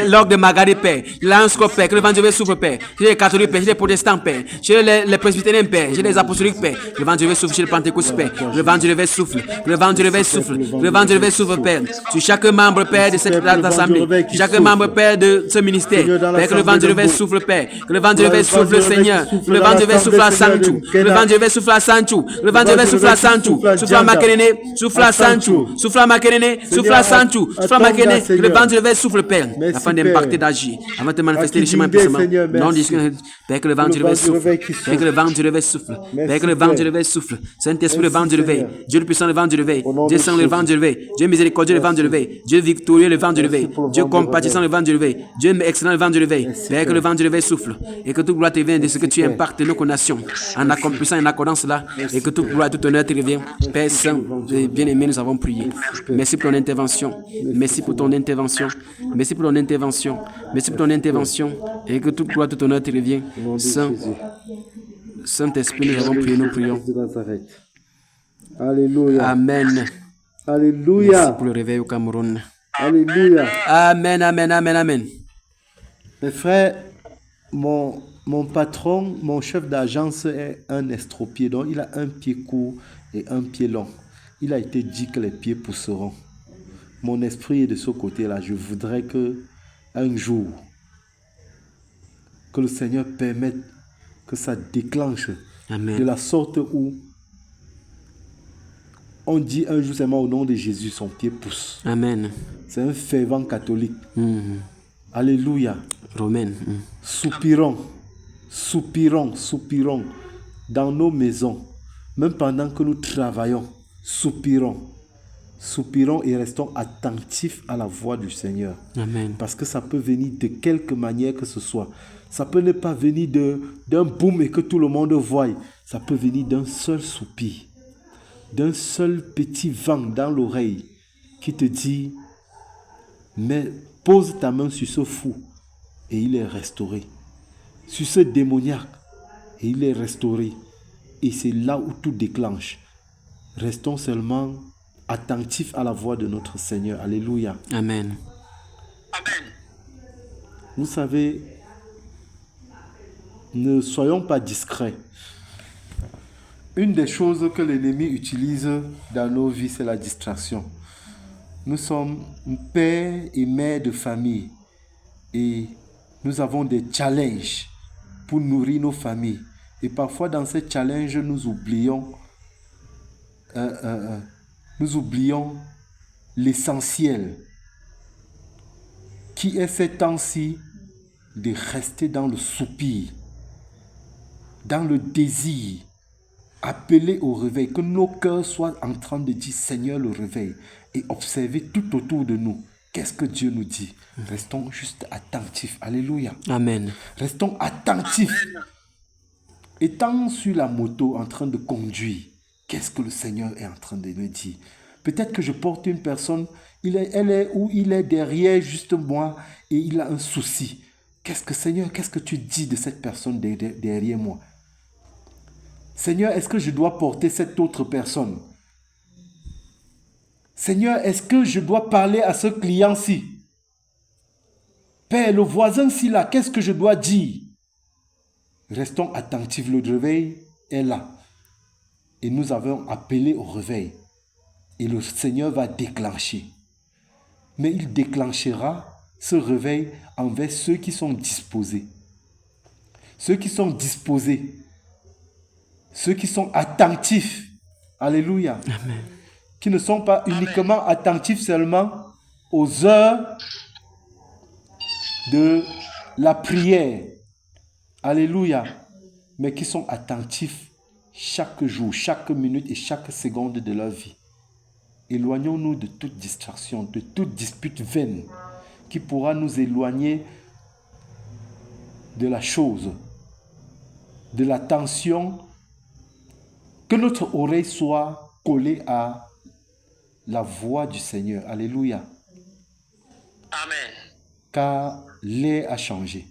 l'orgue de Margaret, Père, l'Anscope, Père, que le vent du réveil souffle, Père, chez les catholiques, Père, chez les protestants, Père, chez les presbytériens, Père, chez les apostoliques, Père, le vent du réveil souffle chez les pentecôtistes, Père, le vent du réveil souffle, le vent du réveil souffle, le vent du réveil souffle, Père, sur chaque membre, Père, de cette assemblée, sur chaque membre, Père, de ce ministère, Père, que le vent du réveil souffle, Père, que le vent du réveil souffle, Seigneur, que le vent du réveil souffle à Sanchou, que le vent du réveil souffle à Sanchou, que le vent du réveil souffle à Sanchou, souffle à Makéréné, souffle à Sanchou, souffle à Makéréné, souffle à Sanchou, souffle à Makéréné, que le vent du réveil souffle, Père, afin d'impacter, d'agir, afin de manifester les chemins puissamment. Non, Père, que le vent du réveil souffle, Père, que le vent du réveil souffle, Père, Père, que le vent du réveil souffle. Saint-Esprit, le vent du réveil. Dieu le puissant, le vent du réveil. Dieu saint, le vent du réveil. Dieu miséricordieux, le vent du réveil. Dieu victorieux, le vent du réveil. Dieu compatissant, le vent du réveil. Dieu excellent, le vent du réveil. Père, que le vent du réveil souffle. Et que toute gloire te vienne de ce que tu impactes nos nations. En accomplissant et en accordant cela. Et que toute gloire, tout honneur te revient. Père Saint, bien-aimé, nous avons prié. Merci pour ton intervention. Merci pour ton intervention. Merci pour ton intervention. Merci pour ton intervention. Et que toute gloire, tout honneur te revient. Saint-Esprit, nous avons prié, nous prions. Alléluia. Amen. Alléluia. Merci pour le réveil au Cameroun. Alléluia. Amen, amen, amen, amen. Mes frères, mon patron, mon chef d'agence est un estropié. Donc, il a un pied court et un pied long. Il a été dit que les pieds pousseront. Mon esprit est de ce côté-là. Je voudrais que un jour, que le Seigneur permette que ça déclenche. Amen. De la sorte où on dit un jour seulement au nom de Jésus, son pied pousse. Amen. C'est un fervent catholique. Alléluia. Romaine. Soupirons, soupirons, soupirons dans nos maisons, même pendant que nous travaillons, soupirons. Soupirons et restons attentifs à la voix du Seigneur. Amen. Parce que ça peut venir de quelque manière que ce soit. Ça peut ne pas venir d'un boom et que tout le monde voie. Ça peut venir d'un seul soupir, d'un seul petit vent dans l'oreille qui te dit, mais pose ta main sur ce fou et il est restauré. Sur ce démoniaque et il est restauré. Et c'est là où tout déclenche. Restons seulement attentifs à la voix de notre Seigneur. Alléluia. Amen. Amen. Vous savez, ne soyons pas discrets. Une des choses que l'ennemi utilise dans nos vies, c'est la distraction. Nous sommes pères et mères de famille et nous avons des challenges pour nourrir nos familles. Et parfois, dans ces challenges, nous oublions l'essentiel, qui est ces temps-ci de rester dans le soupir, dans le désir, appeler au réveil, que nos cœurs soient en train de dire Seigneur le réveil et observer tout autour de nous. Qu'est-ce que Dieu nous dit? Restons juste attentifs. Alléluia. Amen. Restons attentifs. Étant sur la moto en train de conduire, qu'est-ce que le Seigneur est en train de me dire? Peut-être que je porte une personne, il est derrière juste moi et il a un souci. Seigneur, qu'est-ce que tu dis de cette personne derrière moi? Seigneur, est-ce que je dois porter cette autre personne? Seigneur, est-ce que je dois parler à ce client-ci? Père, le voisin-ci là, qu'est-ce que je dois dire? Restons attentifs, le réveil est là. Et nous avons appelé au réveil. Et le Seigneur va déclencher. Mais il déclenchera ce réveil envers ceux qui sont disposés. Ceux qui sont disposés. Ceux qui sont attentifs. Alléluia. Amen. Qui ne sont pas uniquement attentifs seulement aux heures de la prière. Alléluia. Mais qui sont attentifs chaque jour, chaque minute et chaque seconde de leur vie. Éloignons-nous de toute distraction, de toute dispute vaine qui pourra nous éloigner de la chose, de l'attention. Que notre oreille soit collée à la voix du Seigneur. Alléluia. Amen. Car l'ère a changé.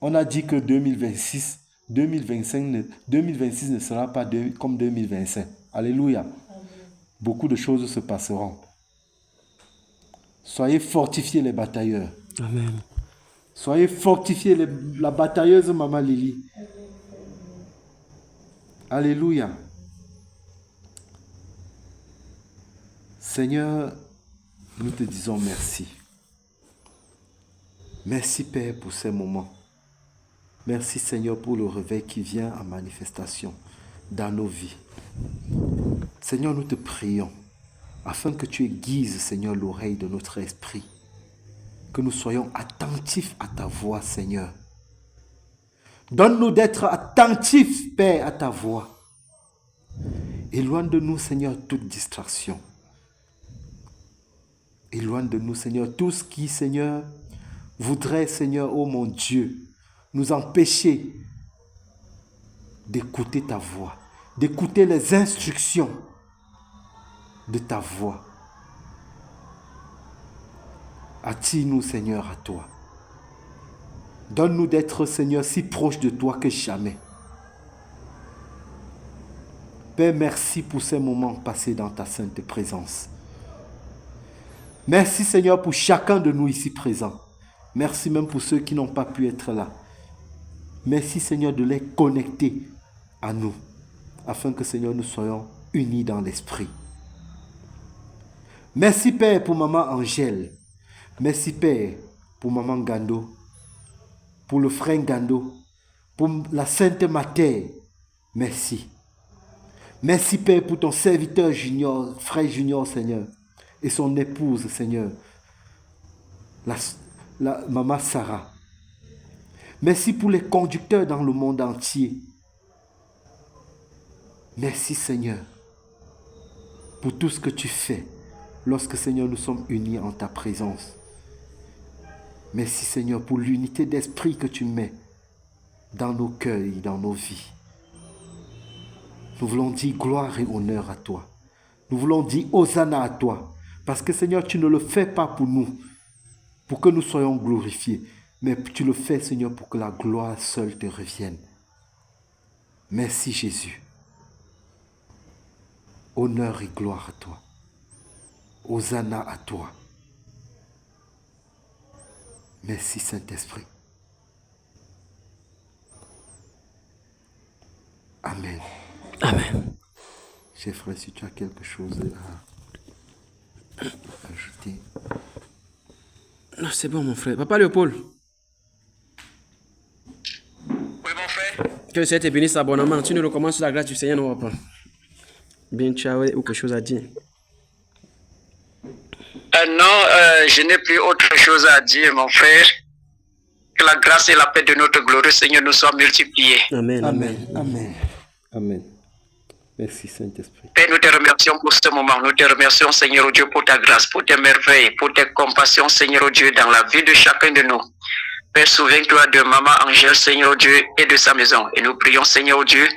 On a dit que 2026 ne sera pas comme 2025. Alléluia. Beaucoup de choses se passeront. Soyez fortifiés les batailleurs. Amen. Soyez fortifiés la batailleuse Maman Lily. Alléluia. Seigneur, nous te disons merci. Merci Père pour ces moments. Merci Seigneur pour le réveil qui vient en manifestation dans nos vies. Seigneur, nous te prions afin que tu aiguises, Seigneur, l'oreille de notre esprit. Que nous soyons attentifs à ta voix, Seigneur. Donne-nous d'être attentifs, Père, à ta voix. Éloigne de nous, Seigneur, toute distraction. Éloigne de nous, Seigneur, tout ce qui, Seigneur, voudrait, Seigneur, oh mon Dieu, nous empêcher d'écouter ta voix, d'écouter les instructions de ta voix. Attire-nous, Seigneur, à toi. Donne-nous d'être, Seigneur, si proche de toi que jamais. Père, merci pour ces moments passés dans ta sainte présence. Merci, Seigneur, pour chacun de nous ici présents. Merci même pour ceux qui n'ont pas pu être là. Merci, Seigneur, de les connecter à nous, afin que, Seigneur, nous soyons unis dans l'esprit. Merci, Père, pour maman Angèle. Merci, Père, pour maman Gando, pour le frère Gando, pour la Sainte Mater. Merci. Merci, Père, pour ton serviteur Junior, frère Junior, Seigneur, et son épouse, Seigneur, la maman Sarah. Merci pour les conducteurs dans le monde entier. Merci, Seigneur, pour tout ce que tu fais lorsque, Seigneur, nous sommes unis en ta présence. Merci, Seigneur, pour l'unité d'esprit que tu mets dans nos cœurs et dans nos vies. Nous voulons dire gloire et honneur à toi. Nous voulons dire Hosanna à toi. Parce que, Seigneur, tu ne le fais pas pour nous, pour que nous soyons glorifiés, mais tu le fais, Seigneur, pour que la gloire seule te revienne. Merci, Jésus. Honneur et gloire à toi. Hosanna à toi. Merci, Saint-Esprit. Amen. Amen. Cher frère, si tu as quelque chose à ajouter. Non, c'est bon, mon frère. Papa Léopold. Oui, mon frère. Que le Seigneur te bénisse abondamment. Tu nous recommences sur la grâce du Seigneur, non, papa? Bien, tu as ou quelque chose à dire? Non, je n'ai plus autre chose à dire, mon frère. Que la grâce et la paix de notre glorieux Seigneur nous soient multipliées. Amen. Amen. Amen. Amen. Merci, Saint-Esprit. Père, nous te remercions pour ce moment. Nous te remercions, Seigneur oh Dieu, pour ta grâce, pour tes merveilles, pour tes compassions, Seigneur oh Dieu, dans la vie de chacun de nous. Père, souviens-toi de Maman Angèle, Seigneur oh Dieu, et de sa maison. Et nous prions, Seigneur oh Dieu,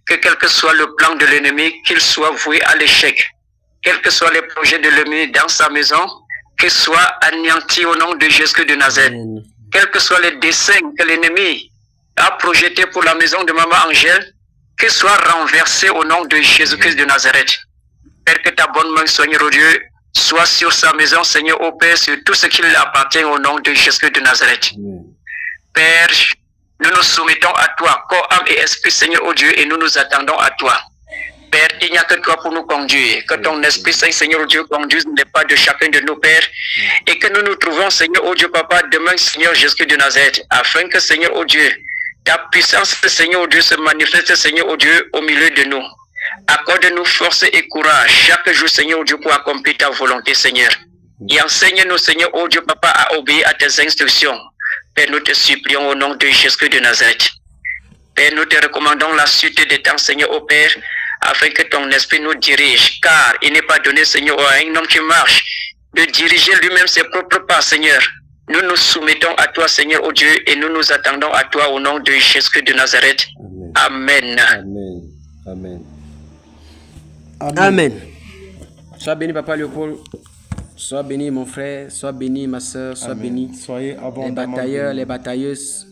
que quel que soit le plan de l'ennemi, qu'il soit voué à l'échec. Quels que soient les projets de l'ennemi dans sa maison, qu'il soit anéanti au nom de Jésus de Nazareth. Amen. Quels que soient les desseins que l'ennemi a projetés pour la maison de Maman Angèle, qu'ils soient renversés au nom de Jésus-Christ de Nazareth. Père, que ta bonne main, Seigneur, Dieu, soit sur sa maison, Seigneur, au Père, sur tout ce qui lui appartient au nom de Jésus de Nazareth. Amen. Père, nous nous soumettons à toi, corps, âme et esprit, Seigneur, oh Dieu, et nous nous attendons à toi. Père, il n'y a que toi pour nous conduire. Que ton Esprit Saint, Seigneur, oh Dieu, conduise les pas de chacun de nos pères. Et que nous nous trouvons, Seigneur, oh Dieu, Papa, demain, Seigneur, Jésus de Nazareth, afin que, Seigneur, oh Dieu, ta puissance, Seigneur, oh Dieu, se manifeste, Seigneur, oh Dieu, au milieu de nous. Accorde-nous force et courage chaque jour, Seigneur, oh Dieu, pour accomplir ta volonté, Seigneur. Et enseigne-nous, Seigneur, oh Dieu, Papa, à obéir à tes instructions. Père, nous te supplions au nom de Jésus de Nazareth. Père, nous te recommandons la suite des temps, Seigneur, ô Père, afin que ton esprit nous dirige, car il n'est pas donné, Seigneur, à un homme qui marche, de diriger lui-même ses propres pas, Seigneur. Nous nous soumettons à toi, Seigneur, ô Dieu, et nous nous attendons à toi au nom de Jésus de Nazareth. Amen. Amen. Amen. Amen. Sois béni, Papa Léopold. Sois béni, mon frère. Sois béni, ma soeur. Sois béni. Soyez Les abondamment batailleurs, bénis. les batailleuses.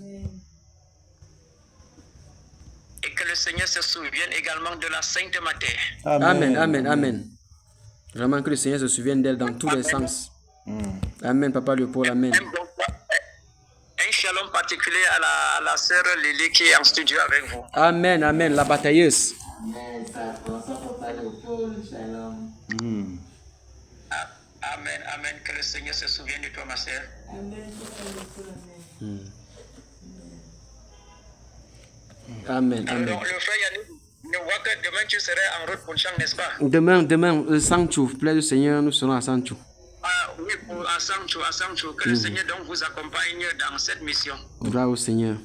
Et que le Seigneur se souvienne également de la Sainte Mater. Amen, amen, amen. Vraiment que le Seigneur se souvienne d'elle dans tous les sens. Amen, Papa Léopold, amen. Un shalom particulier à la sœur Lily qui est en studio avec vous. Amen, amen, la batailleuse. Amen, amen. Que le Seigneur se souvienne de toi, ma sœur. Amen, amen. Alors, le frère Yannick, je vois que demain tu serais en route pour Chang, n'est-ce pas? Demain, Sancho, plaît du Seigneur, nous serons à Sancho. Ah oui, à Sancho. Que le Seigneur donc vous accompagne dans cette mission. Gloire au Seigneur.